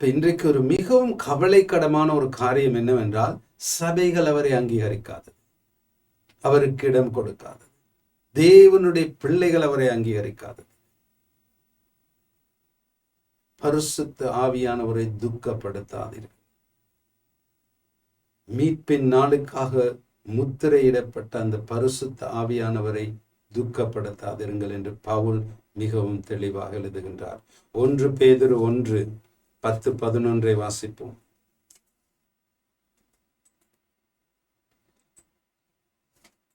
இன்றைக்கு ஒரு மிகவும் கவலைக்கிடமான ஒரு காரியம் என்னவென்றால், சபைகள் அவரை அங்கீகரிக்காது, அவருக்கு இடம் கொடுக்காது. தேவனுடைய பிள்ளைகள் அவரை அங்கீகரிக்காது. பரிசுத்த ஆவியானவரை துக்கப்படுத்தாதீர்கள். மீட்பின் நாளுக்காக முத்திரையிடப்பட்ட அந்த பரிசுத்த ஆவியானவரை துக்கப்படுத்தாதிருங்கள் என்று பவுல் மிகவும் தெளிவாக எழுதுகின்றார். 1 பேதுரு 1:10-11 வாசிப்போம்.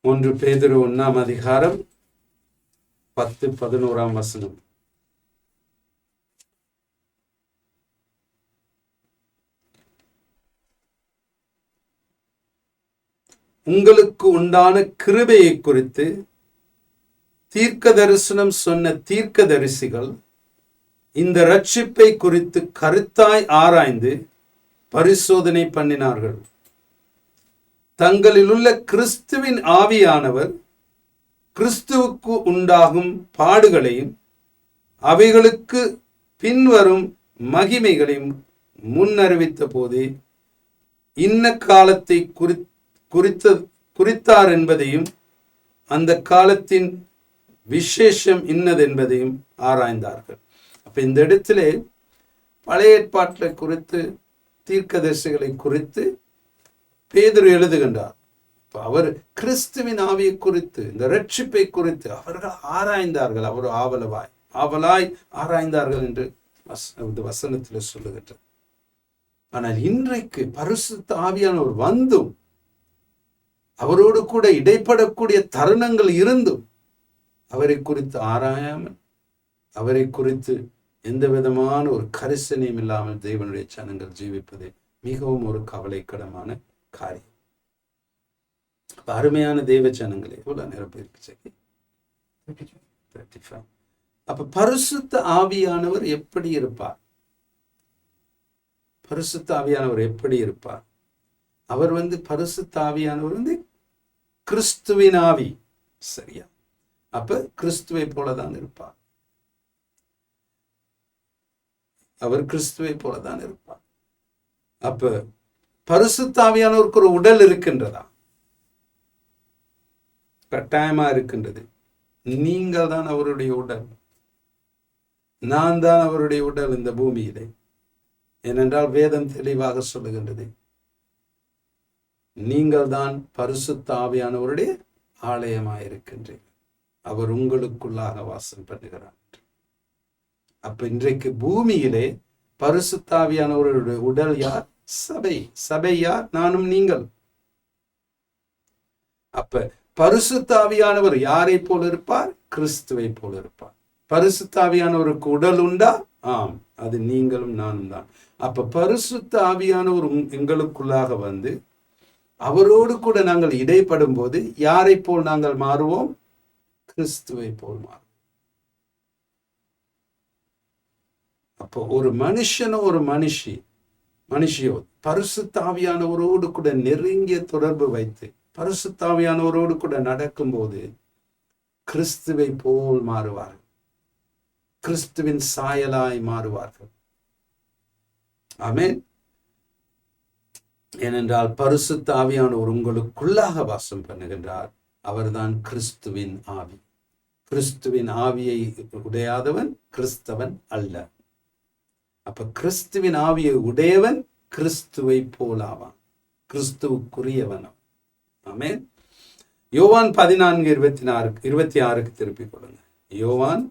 1 பேதுரு 1 10-11 உங்களுக்கு உண்டான கிருபையை குறித்து தீர்க்க தரிசனம் சொன்ன தீர்க்கதரிசிகள் இந்த இரட்சிப்பை குறித்து கருத்தாய் ஆராய்ந்து பரிசோதனை பண்ணினார்கள். தங்களில் உள்ள கிறிஸ்துவின் ஆவியானவர் கிறிஸ்துவுக்கு உண்டாகும் பாடுகளையும் அவைகளுக்கு பின்வரும் மகிமைகளையும் முன்னறிவித்த போதே இன்ன காலத்தை குறித்தார் என்பதையும் அந்த காலத்தின் விசேஷம் இன்னதென்பதையும் ஆராய்ந்தார்கள். அப்ப இந்த இடத்திலே பழைய ஏற்பாட்டை குறித்து தீர்க்கதரிசிகளை குறித்து பேதுரு எழுதுகின்றார். அவர் கிறிஸ்துவின் ஆவியை குறித்து, இந்த இரட்சிப்பை குறித்து அவர்கள் ஆராய்ந்தார்கள். அவர் ஆவலாய் ஆராய்ந்தார்கள் என்று வசனத்தில் சொல்லுகின்றார். ஆனால் இன்றைக்கு பரிசுத்த ஆவியானவர் வந்தும் அவரோடு கூட இடைப்படக்கூடிய தருணங்கள் இருந்தும் அவரை குறித்து ஆராயாமல், அவரை குறித்து எந்த விதமான ஒரு கரிசனையும் இல்லாமல் தேவனுடைய ஜனங்கள் ஜீவிப்பது மிகவும் ஒரு கவலைக்கிடமான காரியம். அருமையான தேவ ஜனங்களே, எவ்வளவு நேரம் போயிருக்கு? அப்ப பரிசுத்த ஆவியானவர் எப்படி இருப்பார்? பரிசுத்த ஆவியானவர் எப்படி இருப்பார்? அவர் பரிசுத்த ஆவியானவர் கிறிஸ்துவின் ஆவி, சரியா? அப்ப கிறிஸ்துவை போலதான் இருப்பார். அவர் கிறிஸ்துவை போலதான் இருப்பார். அப்ப பரிசுத்த ஆவியானவருக்கு ஒரு உடல் இருக்கின்றதா? கட்டாயமா இருக்கின்றது. நீங்கள் தான் அவருடைய உடல், நான் தான் அவருடைய உடல் இந்த பூமியிலே. ஏனென்றால் வேதம் தெளிவாக சொல்லுகின்றது, நீங்கள் தான் பரிசுத்த ஆவியானவருடைய ஆலயமாயிருக்கின்றீர்கள், அவர் உங்களுக்குள்ளாக வாசம் பண்ணுகிறார். அப்ப இன்றைக்கு பூமியிலே பரிசுத்த ஆவியானவருடைய உடல் யார்? சபை. சபை யார்? நானும் நீங்கள். அப்ப பரிசுத்த ஆவியானவர் யாரை போல இருப்பார்? கிறிஸ்துவை போல இருப்பார். பரிசுத்த ஆவியானவருக்கு உடல் உண்டா? ஆம், அது நீங்களும் நானும் தான். அப்ப பரிசுத்த ஆவியானவர் எங்களுக்குள்ளாக அவரோடு கூட நாங்கள் இடைப்படும் போது யாரை போல் நாங்கள் மாறுவோம்? கிறிஸ்துவை போல் மாறுவோம். அப்போ ஒரு மனுஷனோ ஒரு மனுஷியோ பரிசுத்த ஆவியானவரோடு கூட நெருங்கிய தொடர்பு வைத்து பரிசுத்த ஆவியானவரோடு கூட நடக்கும்போது கிறிஸ்துவை போல் மாறுவார்கள், கிறிஸ்துவின் சாயலாய் மாறுவார்கள். ஆமென். ஏனென்றால் பரிசுத்த ஆவியானவர் உங்களுக்குள்ளாக வாசம் பண்ணுகின்றார். அவர்தான் கிறிஸ்துவின் ஆவி. கிறிஸ்துவின் ஆவியை உடையாதவன் கிறிஸ்தவன் அல்ல. அப்ப கிறிஸ்துவின் ஆவியை உடையவன் கிறிஸ்துவை போலாவான், கிறிஸ்துவுக்குரியவன். ஆமென். யோவான் 14:26 திருப்பிக் கொடுங்க. யோவான்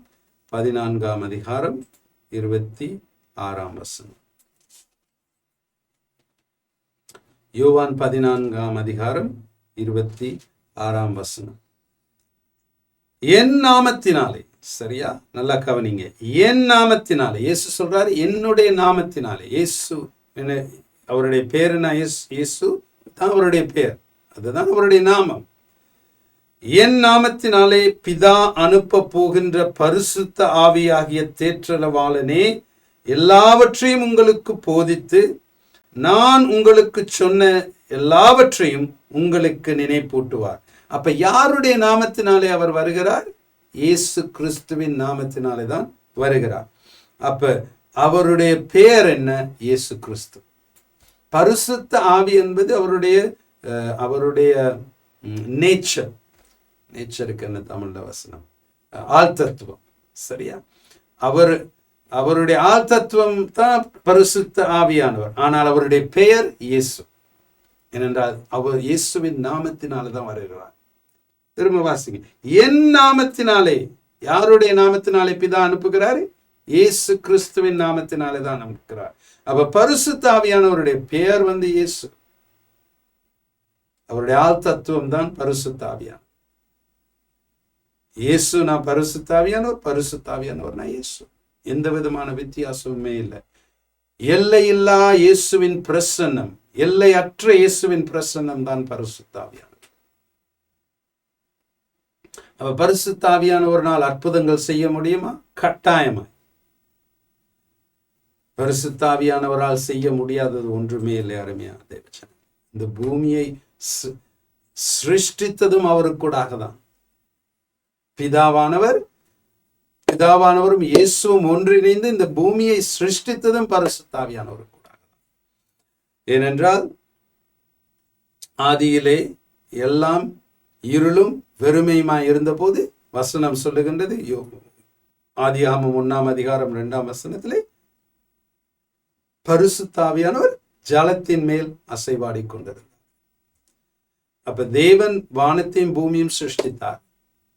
14:26. யோவான் 14:26. என் நாமத்தினாலே, சரியா? நல்லா கவனிங்க. என் நாமத்தினாலே, இயேசு சொல்றாரு, என்னுடைய நாமத்தினாலே. இயேசு என்ன அவருடைய பேர் என்ன? இயேசு தான் அவருடைய பேர், அதுதான் அவருடைய நாமம். என் நாமத்தினாலே பிதா அனுப்ப போகின்ற பரிசுத்த ஆவியாகிய தேற்றரவாளனே எல்லாவற்றையும் உங்களுக்கு போதித்து நான் உங்களுக்கு சொன்ன எல்லாவற்றையும் உங்களுக்கு நினைப்பூட்டுவார். அப்ப யாருடைய நாமத்தினாலே அவர் வருகிறார்? இயேசு கிறிஸ்துவின் நாமத்தினாலே தான் வருகிறார். அப்ப அவருடைய பெயர் என்ன? இயேசு கிறிஸ்து. பரிசுத்த ஆவி என்பது அவருடைய நேச்சருக்கு என்ன தமிழ்ல வசனம்? ஆழ்தத்துவம். சரியா? அவருடைய ஆழ்தத்துவம் தான் பரிசுத்த ஆவியானவர். ஆனால் அவருடைய பெயர் இயேசு. ஏனென்றால் அவர் இயேசுவின் நாமத்தினாலே தான் வருகிறார். திரும்ப வாசிங்க. என் நாமத்தினாலே. யாருடைய நாமத்தினாலே பிதா அனுப்புகிறார்? இயேசு கிறிஸ்துவின் நாமத்தினாலே தான் அனுப்புகிறார். அப்ப பரிசுத்த ஆவியானவருடைய பெயர் இயேசு. அவருடைய ஆழ்தத்துவம் தான் பரிசுத்த ஆவியானவர். இயேசு நான் பரிசுத்த ஆவியானவர், பரிசுத்த ஆவியானவர் நான் இயேசு. எந்த விதமான வித்தியாசமுமே இல்லை. எல்லையில்லா இயேசுவின் பிரசன்னம், எல்லையற்ற இயேசுவின் பிரசன்னம் தான் பரிசுத்த ஆவியானவர். அப்ப பரிசுத்த ஆவியானவர்னால் அற்புதங்கள் செய்ய முடியுமா? கட்டாயமாய். பரிசுத்த ஆவியானவரால் செய்ய முடியாதது ஒன்றுமே இல்லை. அருமையான தேவச்சனம், இந்த பூமியை சிருஷ்டித்ததும் அவருக்கூடாக தான். பிதாவானவரும் இயேசுவும் ஒன்றிணைந்து இந்த பூமியை சிருஷ்டித்ததும் பரிசுத்த ஆவியானவருக்கூடாக தான். ஏனென்றால் ஆதியிலே எல்லாம் இருளும் வெறுமையுமாய் இருந்தபோது வசனம் சொல்லுகின்றது, ஆதியாகமம் 1:2 பரிசுத்த ஆவியானவர் ஜலத்தின் மேல் அசைவாடி கொண்டிருந்தார். அப்ப தேவன் வானத்தையும் பூமியும் சிருஷ்டித்தார்.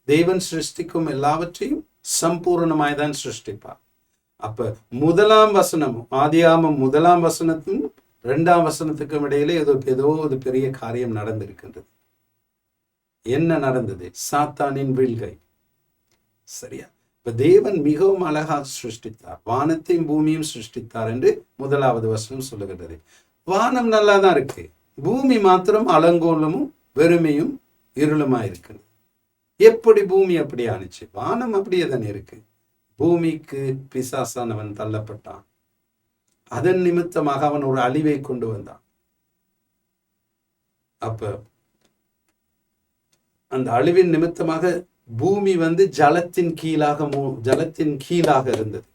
தேவன் சிருஷ்டிக்கும் எல்லாவற்றையும் சம்பூர்ணமாய் தான் சிருஷ்டிப்பார். அப்ப முதலாம் வசனம், ஆதியாகமம் 1 2 இடையிலே ஏதோ ஒரு பெரிய காரியம் நடந்திருக்கின்றது. என்ன நடந்தது? சாத்தானின் வீழ்கை. சரியா? இப்ப தேவன் மிகவும் அழகாக சிருஷ்டித்தார், வானத்தையும் பூமியும் சிருஷ்டித்தார் என்று 1 வசனம் சொல்லுகின்றது. வானம் நல்லா தான் இருக்கு, பூமி மாத்திரம் அலங்கோலமும் வெறுமையும் இருளுமா இருக்குது. எப்படி பூமி அப்படி ஆனிச்சு? வானம் அப்படியே தானே இருக்கு. பூமிக்கு பிசாசானவன் தள்ளப்பட்டான். அதன் நிமித்தமாக அவன் ஒரு அழிவை கொண்டு வந்தான். அப்ப அந்த அழிவின் நிமித்தமாக பூமி ஜலத்தின் கீழாக இருந்தது.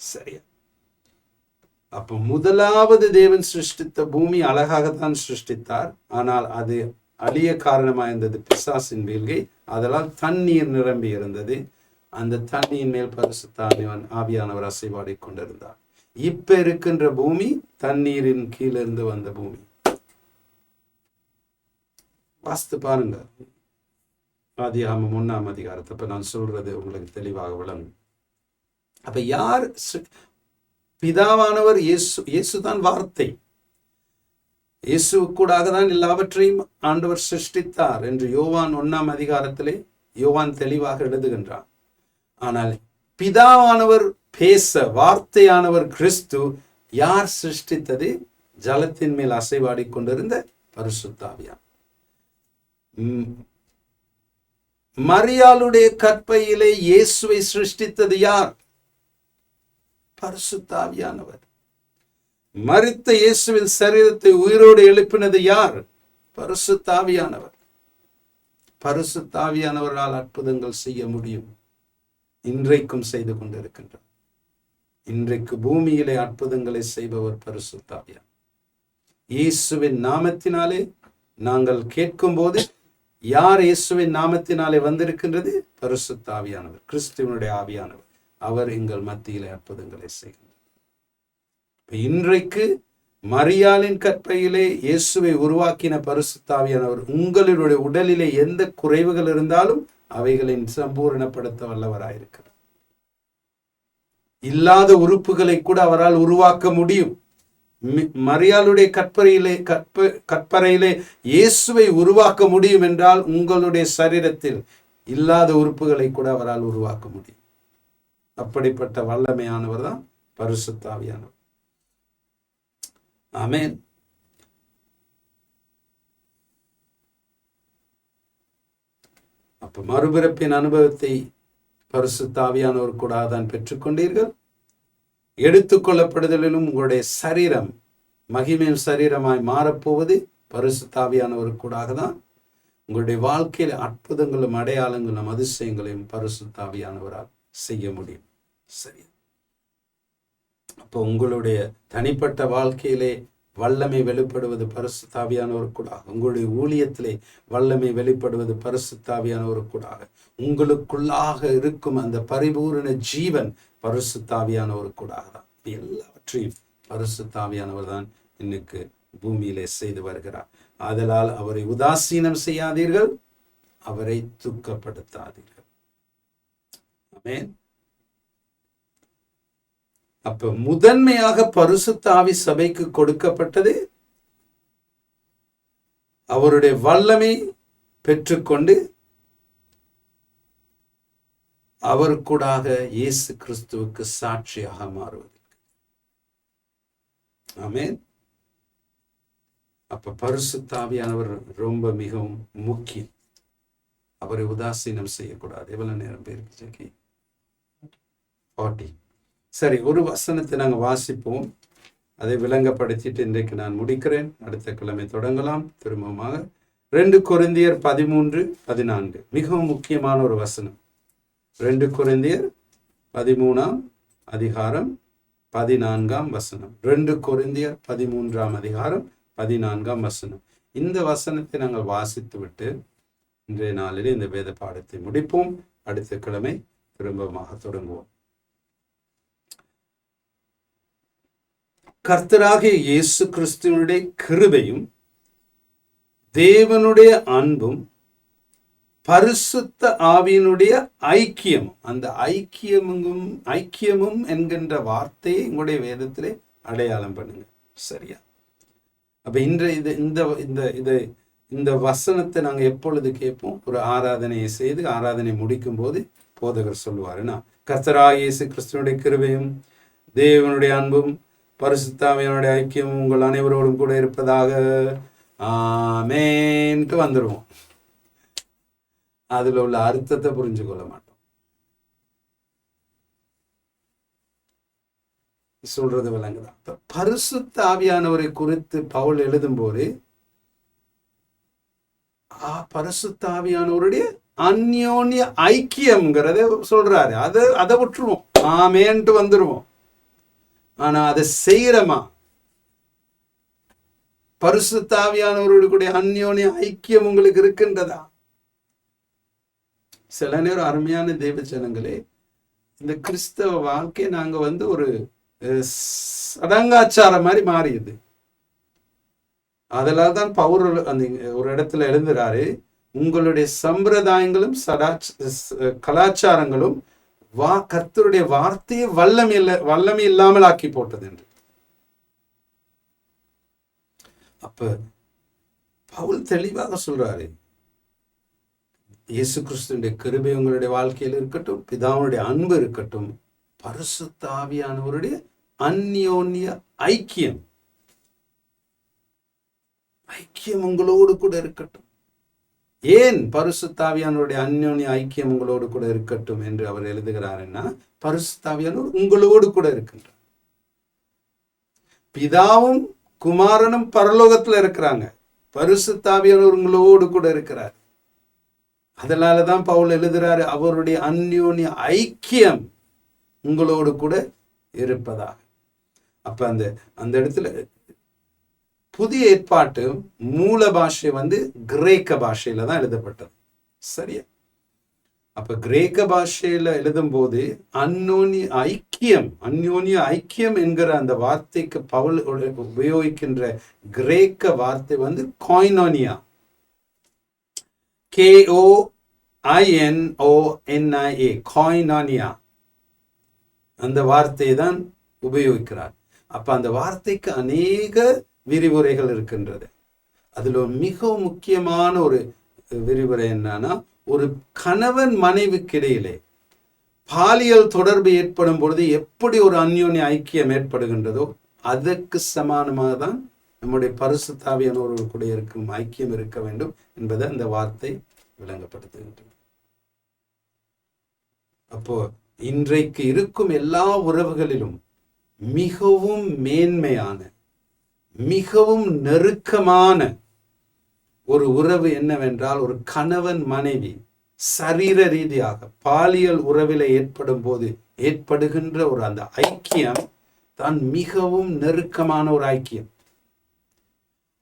சரியா? அப்ப முதலாவது தேவன் சிருஷ்டித்த பூமி அழகாகத்தான் சிருஷ்டித்தார். ஆனால் அது அழிய காரணமாக இருந்தது பிசாசின் வீழ்கை. அதனால் தண்ணீர் நிரம்பி இருந்தது. அந்த தண்ணீர் மேல் பரிசுத்த ஆவியானவர் அசைவாடி கொண்டிருந்தார். இப்ப இருக்கின்ற பூமி தண்ணீரின் கீழிருந்து வந்த பூமி. வாஸ்து பாருங்க, ஆதியாகமம் 1 அப்ப நான் சொல்றது உங்களுக்கு தெளிவாக விளங்கும். அப்ப யார் பிதாவானவர்? இயேசுதான் வார்த்தை. இயேசுக்கூடாக தான் எல்லாவற்றையும் ஆண்டவர் சிருஷ்டித்தார் என்று யோவான் 1 யோவான் தெளிவாக எழுதுகின்றார். ஆனால் பிதாவானவர் பேச, வார்த்தையானவர் கிறிஸ்து. யார் சிருஷ்டித்தது? ஜலத்தின் மேல் அசைவாடி கொண்டிருந்த பரிசுத்த ஆவியானவர். மரியாளுடைய கற்பையிலே இயேசுவை சிருஷ்டித்தது யார்? பரிசுத்த ஆவியானவர். மரித்த இயேசுவின் சரீரத்தை உயிரோடு எழுப்பினது யார்? பரிசுத்த ஆவியானவர். பரிசுத்த ஆவியானவரால் அற்புதங்கள் செய்ய முடியும். இன்றைக்கும் செய்து கொண்டிருக்கின்றார். இன்றைக்கு பூமியிலே அற்புதங்களை செய்பவர் பரிசுத்த ஆவியானவர். இயேசுவின் நாமத்தினாலே நாங்கள் கேட்கும் போது யார் இயேசுவின் நாமத்தினாலே வந்திருக்கின்றது? பரிசுத்த ஆவியானவர், கிறிஸ்துவனுடைய ஆவியானவர். அவர் எங்கள் மத்தியிலே அற்புதங்களை செய்கிறார். இன்றைக்கு மரியாளின் கற்பையிலே இயேசுவை உருவாக்கின பரிசுத்த ஆவியானவர் உங்களுடைய உடலிலே எந்த குறைவுகள் இருந்தாலும் அவைகளை சம்பூரணப்படுத்த வல்லவராயிருக்கிறார். இல்லாத உறுப்புகளை கூட அவரால் உருவாக்க முடியும். மரியாளுடைய கற்பறையிலே இயேசுவை உருவாக்க முடியும் என்றால் உங்களுடைய சரீரத்தில் இல்லாத உறுப்புகளை கூட அவரால் உருவாக்க முடியும். அப்படிப்பட்ட வல்லமையானவர் தான் பரிசுத்த ஆவியானவர். ஆமென். அப்ப மறுபிறப்பின் அனுபவத்தை பரிசுத்த ஆவியானவர் கூட தான் பெற்றுக்கொண்டீர்கள். எடுத்துக்கொள்ளப்படுதலிலும் உங்களுடைய சரீரம் மகிமையின் சரீரமாய் மாறப்போவது பரிசுத்த ஆவியானவர் கூடாக தான். உங்களுடைய வாழ்க்கையில் அற்புதங்களும் அடையாளங்களும் அதிசயங்களையும் பரிசுத்த ஆவியானவரால் செய்ய முடியும். சரி, அப்போ உங்களுடைய தனிப்பட்ட வாழ்க்கையிலே வல்லமை வெளிப்படுவது பரிசுத்த ஆவியானவர் கூடாக. உங்களுடைய ஊழியத்திலே வல்லமை வெளிப்படுவது பரிசுத்த ஆவியானவர் கூடாக. உங்களுக்குள்ளாக இருக்கும் அந்த பரிபூரண ஜீவன் பரிசுத்த ஆவியானவர் கூடாக தான். எல்லாவற்றையும் பரிசுத்த ஆவியானவர் தான் இன்னைக்கு பூமியிலே செய்து வருகிறார். ஆதலால் அவரை உதாசீனம் செய்யாதீர்கள், அவரை துக்கப்படுத்தாதீர்கள். ஆமென். அப்ப முதன்மையாக பரிசுத்த ஆவி சபைக்கு கொடுக்கப்பட்டது அவருடைய வல்லமை பெற்றுக்கொண்டு அவர் கூடாக இயேசு கிறிஸ்துவுக்கு சாட்சியாக மாறுவது. ஆமென். அப்ப பரிசுத்த ஆவியானவர் ரொம்ப மிகவும் முக்கியம். அவரை உதாசீனம் செய்யக்கூடாது. எவ்வளவு நேரம் பேருக்கு 40. சரி, ஒரு வசனத்தை நாங்கள் வாசிப்போம், அதை விளங்கப்படுத்திட்டு இன்றைக்கு நான் முடிக்கிறேன். அடுத்த கிழமை தொடங்கலாம் திரும்பமாக. 2 கொரிந்தியர் 13-14 மிகவும் முக்கியமான ஒரு வசனம். 2 கொரிந்தியர் 13ஆம் அதிகாரம் 14ஆம் வசனம். 2 கொரிந்தியர் 13ஆம் அதிகாரம் 14ஆம் வசனம். இந்த வசனத்தை நாங்கள் வாசித்து விட்டு இன்றைய நாளில் இந்த வேத பாடத்தை முடிப்போம். அடுத்த கிழமை திரும்பமாக தொடங்குவோம். கர்த்தராகிய இயேசு கிறிஸ்துவனுடைய கிருபையும் தேவனுடைய அன்பும் பரிசுத்த ஆவியினுடைய ஐக்கியமும், அந்த ஐக்கியமும் என்கின்ற வார்த்தையை உங்களுடைய வேதத்திலே அடையாளம் பண்ணுங்க. சரியா? அப்ப இந்த வசனத்தை நாங்க எப்பொழுது கேட்போம்? ஒரு ஆராதனையை செய்து ஆராதனை முடிக்கும் போது போதகர் சொல்லுவாருன்னா, கர்த்தராகிய இயேசு கிறிஸ்துவனுடைய கிருபையும் தேவனுடைய அன்பும் பரிசுத்த ஆவியினுடைய ஐக்கியமும் உங்கள் அனைவரோடும் கூட இருப்பதாக, ஆமென்ட்டு வந்துடுவோம். அதுல உள்ள அர்த்தத்தை புரிஞ்சு கொள்ள மாட்டோம். சொல்றது விளங்குதான். பரிசுத்த ஆவியானவரை குறித்து பவுல் எழுதும் போது பரிசுத்த ஆவியானவருடைய அந்யோன்ய ஐக்கியம்ங்கிறத சொல்றாரு. அதை விட்டுருவோம், ஆமேன்ட்டு வந்துருவோம். ஆனா அதை செய்யறமா? பரிசுத்த ஆவியானவருடைய அந்யோன்ய ஐக்கியம் உங்களுக்கு இருக்கின்றதா? சில நேரம் அருமையான தேவ ஜனங்களே, இந்த கிறிஸ்தவ வாழ்க்கை நாங்க ஒரு சடங்காச்சாரம் மாதிரி மாறியது. அதனால தான் பவுல் அந்த ஒரு இடத்துல எழுந்துறாரு, உங்களுடைய சம்பிரதாயங்களும் கலாச்சாரங்களும் கர்த்தருடைய வார்த்தையை வல்லமை இல்லாமல் ஆக்கி போட்டது என்று. அப்ப பவுல் தெளிவாக சொல்றாரு, இயேசு கிறிஸ்துவினுடைய கிருபை உங்களுடைய வாழ்க்கையில் இருக்கட்டும், பிதாவுடைய அன்பு இருக்கட்டும், பரிசுத்த ஆவியானவருடைய அந்யோன்ய ஐக்கியம் உங்களோடு கூட இருக்கட்டும். ஏன் பரிசுத்த ஆவியானவருடைய அந்யோன்ய ஐக்கியம் உங்களோடு கூட இருக்கட்டும் என்று அவர் எழுதுகிறாருன்னா, பரிசுத்த ஆவியானவர் உங்களோடு கூட இருக்கின்றார். பிதாவும் குமாரனும் பரலோகத்துல இருக்கிறாங்க, பரிசுத்த ஆவியானவர் உங்களோடு கூட இருக்கிறார். அதனாலதான் பவுல் எழுதுறாரு, அவருடைய அந்யோன்ய ஐக்கியம் உங்களோடு கூட இருப்பதாக. அப்ப அந்த இடத்துல புதிய ஏற்பாட்டு மூல பாஷை கிரேக்க பாஷையில தான் எழுதப்பட்டது. சரியா? அப்ப கிரேக்க பாஷையில எழுதும் போது அந்யோன்ய ஐக்கியம் என்கிற அந்த வார்த்தைக்கு பவுல் உபயோகிக்கின்ற கிரேக்க வார்த்தை கோய்னோனியா, KOINONIA, கோய்னோனியா. அந்த வார்த்தையை தான் உபயோகிக்கிறார். அப்ப அந்த வார்த்தைக்கு அநேக விரிவுரைகள் இருக்கின்றது. அதுல மிகவும் முக்கியமான ஒரு விரிவுரை என்னன்னா, ஒரு கணவன் மனைவிக்கு இடையிலே பாலியல் தொடர்பு ஏற்படும் பொழுது எப்படி ஒரு அந்யோன்ய ஐக்கியம் ஏற்படுகின்றதோ அதற்கு சமானமாக தான் நம்முடைய பரிசுத்த ஆவியானவரோடு கூட இருக்கும் ஐக்கியம் இருக்க வேண்டும் என்பதை அந்த வார்த்தை விளங்கப்படுத்துகின்றது. அப்போ இன்றைக்கு இருக்கும் எல்லா உறவுகளிலும் மிகவும் மேன்மையான, மிகவும் நெருக்கமான ஒரு உறவு என்னவென்றால், ஒரு கணவன் மனைவி சரீர ரீதியாக பாலியல் உறவில் ஏற்படும் போது ஏற்படுகின்ற ஒரு அந்த ஐக்கியம் தான் மிகவும் நெருக்கமான ஒரு ஐக்கியம்.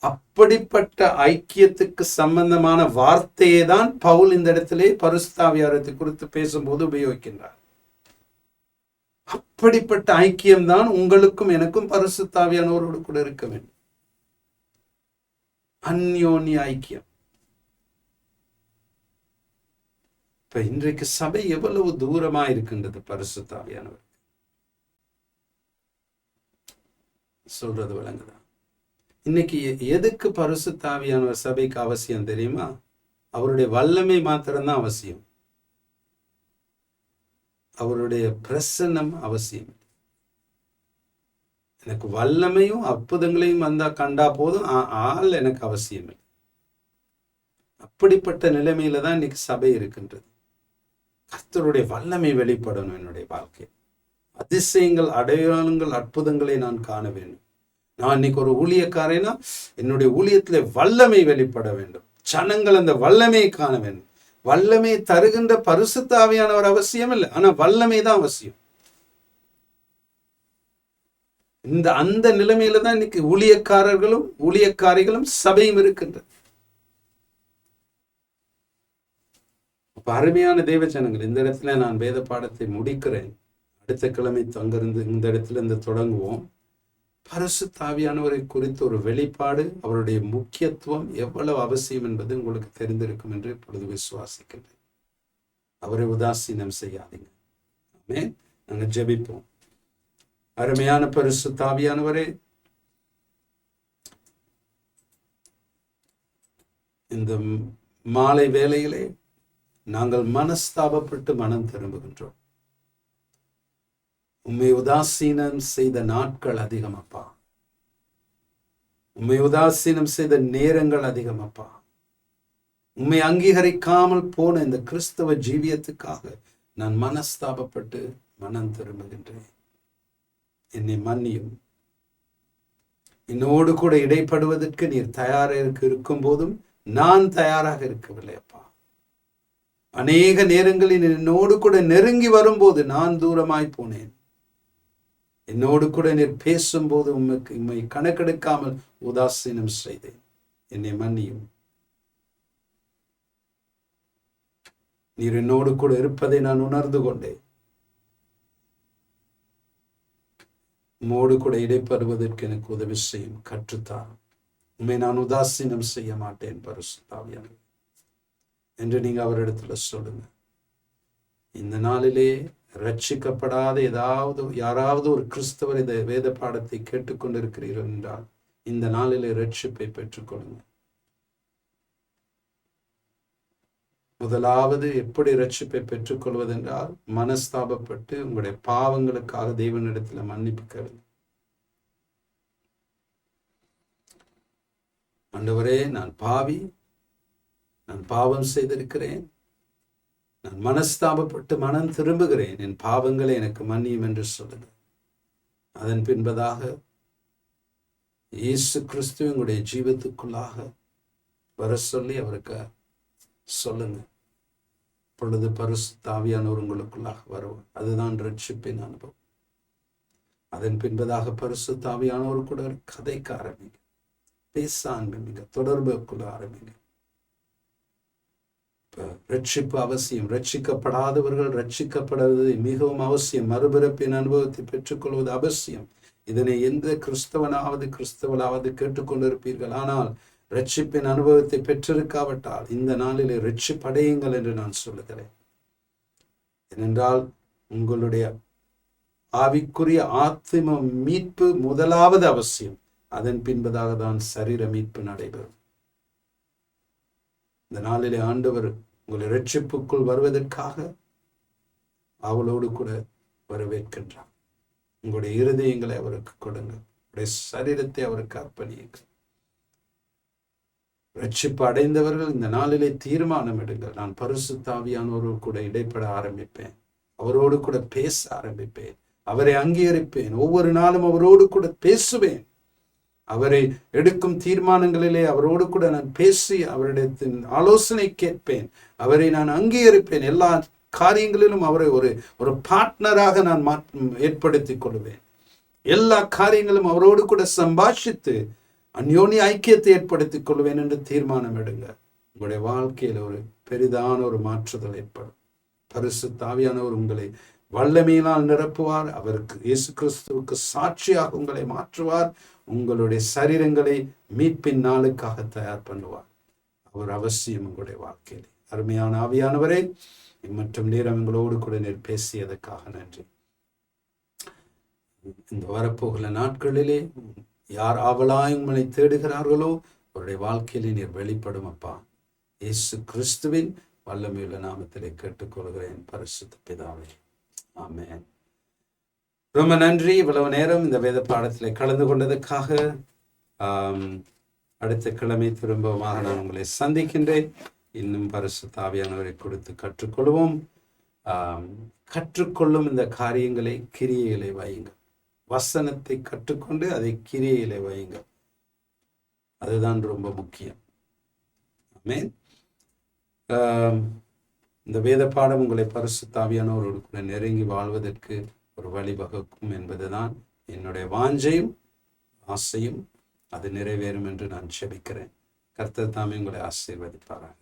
அப்படிப்பட்ட ஐக்கியத்துக்கு சம்பந்தமான வார்த்தையை தான் பவுல் இந்த இடத்திலே பரிசுத்த ஆவியானவரை குறித்து பேசும்போது உபயோகிக்கின்றார். அப்படிப்பட்ட ஐக்கியம்தான் உங்களுக்கும் எனக்கும் பரிசுத்த ஆவியானவரோடு கூட இருக்க வேண்டும். அந்யோன்ய ஐக்கியம். இப்ப இன்றைக்கு சபை எவ்வளவு தூரமா இருக்கின்றது பரிசுத்த ஆவியானவர் சொல்றது விளங்குதா? இன்னைக்கு எதுக்கு பரிசுத்த ஆவியானவர் சபைக்கு அவசியம் தெரியுமா? அவருடைய வல்லமை மாத்திரம்தான் அவசியம், அவருடைய பிரசன்னம் அவசியம். எனக்கு வல்லமையும் அற்புதங்களையும் வந்தா கண்டா போதும், ஆள் எனக்கு அவசியம் இல்லை. அப்படிப்பட்ட நிலைமையில தான் இன்னைக்கு சபை இருக்கின்றது. கர்த்தருடைய வல்லமை வெளிப்படணும் என்னுடைய வாழ்க்கை. அதிசயங்கள், அடையாளங்கள், அற்புதங்களை நான் காண வேண்டும். நான் இன்னைக்கு ஒரு ஊழியக்காரனா என்னுடைய ஊழியத்திலே வல்லமை வெளிப்பட வேண்டும். ஜனங்கள் அந்த வல்லமையை காண வேண்டும். வல்லமை தருகின்ற பரிசுத்த ஆவியானவர் அவசியம் இல்லை, ஆனா வல்லமை தான் அவசியம். அந்த நிலைமையில தான் இன்னைக்கு ஊழியக்காரர்களும் ஊழியக்காரிகளும் சபையும் இருக்கின்றது. அருமையான தேவ ஜனங்கள், இந்த இடத்துல நான் வேத பாடத்தை முடிக்கிறேன். அடுத்த கிழமை அங்கிருந்து இந்த இடத்துல இருந்து தொடங்குவோம். பரிசுத்த ஆவியானவரை குறித்த ஒரு வெளிப்பாடு, அவருடைய முக்கியத்துவம் எவ்வளவு அவசியம் என்பது உங்களுக்கு தெரிந்திருக்கும் என்று இப்பொழுது விசுவாசிக்கின்றேன். அவரை உதாசீனம் செய்யாதீங்க. ஆமென். நாங்கள் ஜெபிப்போம். அருமையான பரிசுத்த ஆவியானவரே, இந்த மாலை வேளையிலே நாங்கள் மனஸ்தாபப்பட்டு மனம் திரும்புகின்றோம். உம்மை உதாசீனம் செய்த நாட்கள் அதிகமப்பா, உம்மை உதாசீனம் செய்த நேரங்கள் அதிகமப்பா. உம்மை அங்கீகரிக்காமல் போன இந்த கிறிஸ்தவ ஜீவியத்துக்காக நான் மனஸ்தாபப்பட்டு மனம் திரும்புகின்றேன். என்னை மன்னியும். என்னோடு கூட இடைப்படுவதற்கு நீர் தயாராக இருக்கும் போதும் நான் தயாராக இருக்கவில்லை அப்பா. அநேக நேரங்களில் என்னோடு கூட நெருங்கி வரும்போது நான் தூரமாய் போனேன். என்னோடு கூட நீர் பேசும்போது உம்மை கணக்கெடுக்காமல் உதாசீனம் செய்தேன். என்னை மன்னியும். நீர் என்னோடு கூட இருப்பதை நான் உணர்ந்து கொண்டேன். உம்மோடு கூட இடைப்படுவதற்கு எனக்கு உதவி செய்யும், கற்றுத்தான். உம்மை நான் உதாசீனம் செய்ய மாட்டேன் பரிசுத்த ஆவியானவரே என்று நீங்க அவரிடத்துல சொல்லுங்க. இந்த நாளிலே ரட்சிக்கப்படாத யாராவது ஒரு கிறிஸ்தவர் இந்த வேத பாடத்தை கேட்டுக்கொண்டிருக்கிறீர்கள் என்றால் இந்த நாளிலே ரட்சிப்பை பெற்றுக்கொள்ளுங்க. முதலாவது எப்படி ரட்சிப்பை பெற்றுக்கொள்வது என்றால், மனஸ்தாபப்பட்டு உங்களுடைய பாவங்களுக்காக தேவனிடத்துல மன்னிப்பு கேளுங்க. ஆண்டவரே, நான் பாவி, நான் பாவம் செய்திருக்கிறேன், நான் மனஸ்தாபப்பட்டு மனம் திரும்புகிறேன், என் பாவங்களை எனக்கு மன்னியும் என்று சொல்லுங்க. அதன் பின்பதாக இயேசு கிறிஸ்து உங்களுடைய ஜீவத்துக்குள்ளாக வர சொல்லி அவருக்கு சொல்லுங்க. பொழுது பரிசுத்த ஆவியானவர் உங்களுக்குள்ளாக வருவார். அதுதான் ரட்சிப்பின் அனுபவம். அதன் பின்பதாக பரிசுத்த ஆவியானவர் கூட கதைக்க ஆரம்பிங்க, பேச ஆரம்பிங்க, தொடர்புக்குள்ள ஆரம்பிங்க. ரட்சிப்பு அவசியம். ரட்சிக்கப்படாதவர்கள் ரட்சிக்கப்படுவது மிகவும் அவசியம். மறுபிறப்பின் அனுபவத்தை பெற்றுக்கொள்வது அவசியம். இதனை எந்த கிறிஸ்தவனாவது கேட்டுக்கொண்டிருப்பீர்கள். ஆனால் ரட்சிப்பின் அனுபவத்தை பெற்றிருக்காவிட்டால் இந்த நாளிலே ரட்சிப்படையுங்கள் என்று நான் சொல்லுகிறேன். ஏனென்றால் உங்களுடைய ஆவிக்குரிய ஆத்ம மீட்பு முதலாவது அவசியம். அதன் பின்பதாக தான் சரீர மீட்பு நடைபெறும். இந்த நாளிலே ஆண்டவர் உங்களை ரட்சிப்புக்குள் வருவதற்காக அவளோடு கூட வரவேற்கின்றார். உங்களுடைய இருதயங்களை அவருக்கு கொடுங்க. உடைய சரீரத்தை அவருக்கு அர்ப்பணியுங்கள். ரட்சிப்பு அடைந்தவர்கள் இந்த நாளிலே தீர்மானம் எடுங்கள். நான் பரிசுத்த ஆவியானவரோடு கூட இடைப்பட ஆரம்பிப்பேன், அவரோடு கூட பேச ஆரம்பிப்பேன், அவரை அங்கீகரிப்பேன், ஒவ்வொரு நாளும் அவரோடு கூட பேசுவேன், அவரை எடுக்கும் தீர்மானங்களிலே அவரோடு கூட நான் பேசி அவரிடத்தின் ஆலோசனை கேட்பேன், அவரை நான் அங்கீகரிப்பேன், எல்லா காரியங்களிலும் அவரை ஒரு பார்ட்னராக நான் ஏற்படுத்திக் கொள்வேன், எல்லா காரியங்களும் அவரோடு கூட சம்பாஷித்து அந்யோன்ய ஐக்கியத்தை ஏற்படுத்திக் கொள்வேன் என்று தீர்மானம் எடுங்க. உங்களுடைய வாழ்க்கையில் ஒரு பெரிதான ஒரு மாற்றுதல் ஏற்படும். பரிசுத்த ஆவியானவர் உங்களை வல்லமையினால் நிரப்புவார். அவருக்கு இயேசு கிறிஸ்துவுக்கு சாட்சியாக உங்களை மாற்றுவார். உங்களுடைய சரீரங்களை மீட்பின் நாளுக்காக தயார் பண்ணுவார். அவர் அவசியம் உங்களுடைய வாழ்க்கையில். அருமையான ஆவியானவரே, மற்றும் நேரம் உங்களோடு கூட நீர் பேசியதற்காக நன்றி. இந்த வரப்போகிற நாட்களிலே யார் ஆவலாய் உங்களை தேடுகிறார்களோ அவருடைய வாழ்க்கையிலே நீர் வெளிப்படும் அப்பா. இயேசு கிறிஸ்துவின் வல்லமையுள்ள நாமத்திலே கேட்டுக்கொள்கிறேன் பரிசுத்த பிதாவே, ஆமென். ரொம்ப நன்றி. இவ்வளவு நேரம் இந்த வேத பாடத்திலே கலந்து கொண்டதுக்காக. அடுத்த கிழமை திரும்பமாக நான் உங்களை சந்திக்கின்றேன். இன்னும் பரிசுத்த ஆவியானவரை கொடுத்து கற்றுக்கொள்வோம். கற்றுக்கொள்ளும் இந்த காரியங்களை கிரியைகளை வையுங்கள். வசனத்தை கற்றுக்கொண்டு அதை கிரியையிலே வையுங்கள். அதுதான் ரொம்ப முக்கியம். ஆமென். இந்த வேத பாடம் உங்களை பரிசுத்த ஆவியானவரோடு கூட நெருங்கி வாழ்வதற்கு ஒரு வழிவகுக்கும் என்பதுதான் என்னுடைய வாஞ்சையும் ஆசையும். அது நிறைவேறும் என்று நான் செபிக்கிறேன். கர்த்தர் தாமே உங்களை ஆசீர்வதிப்பாராக.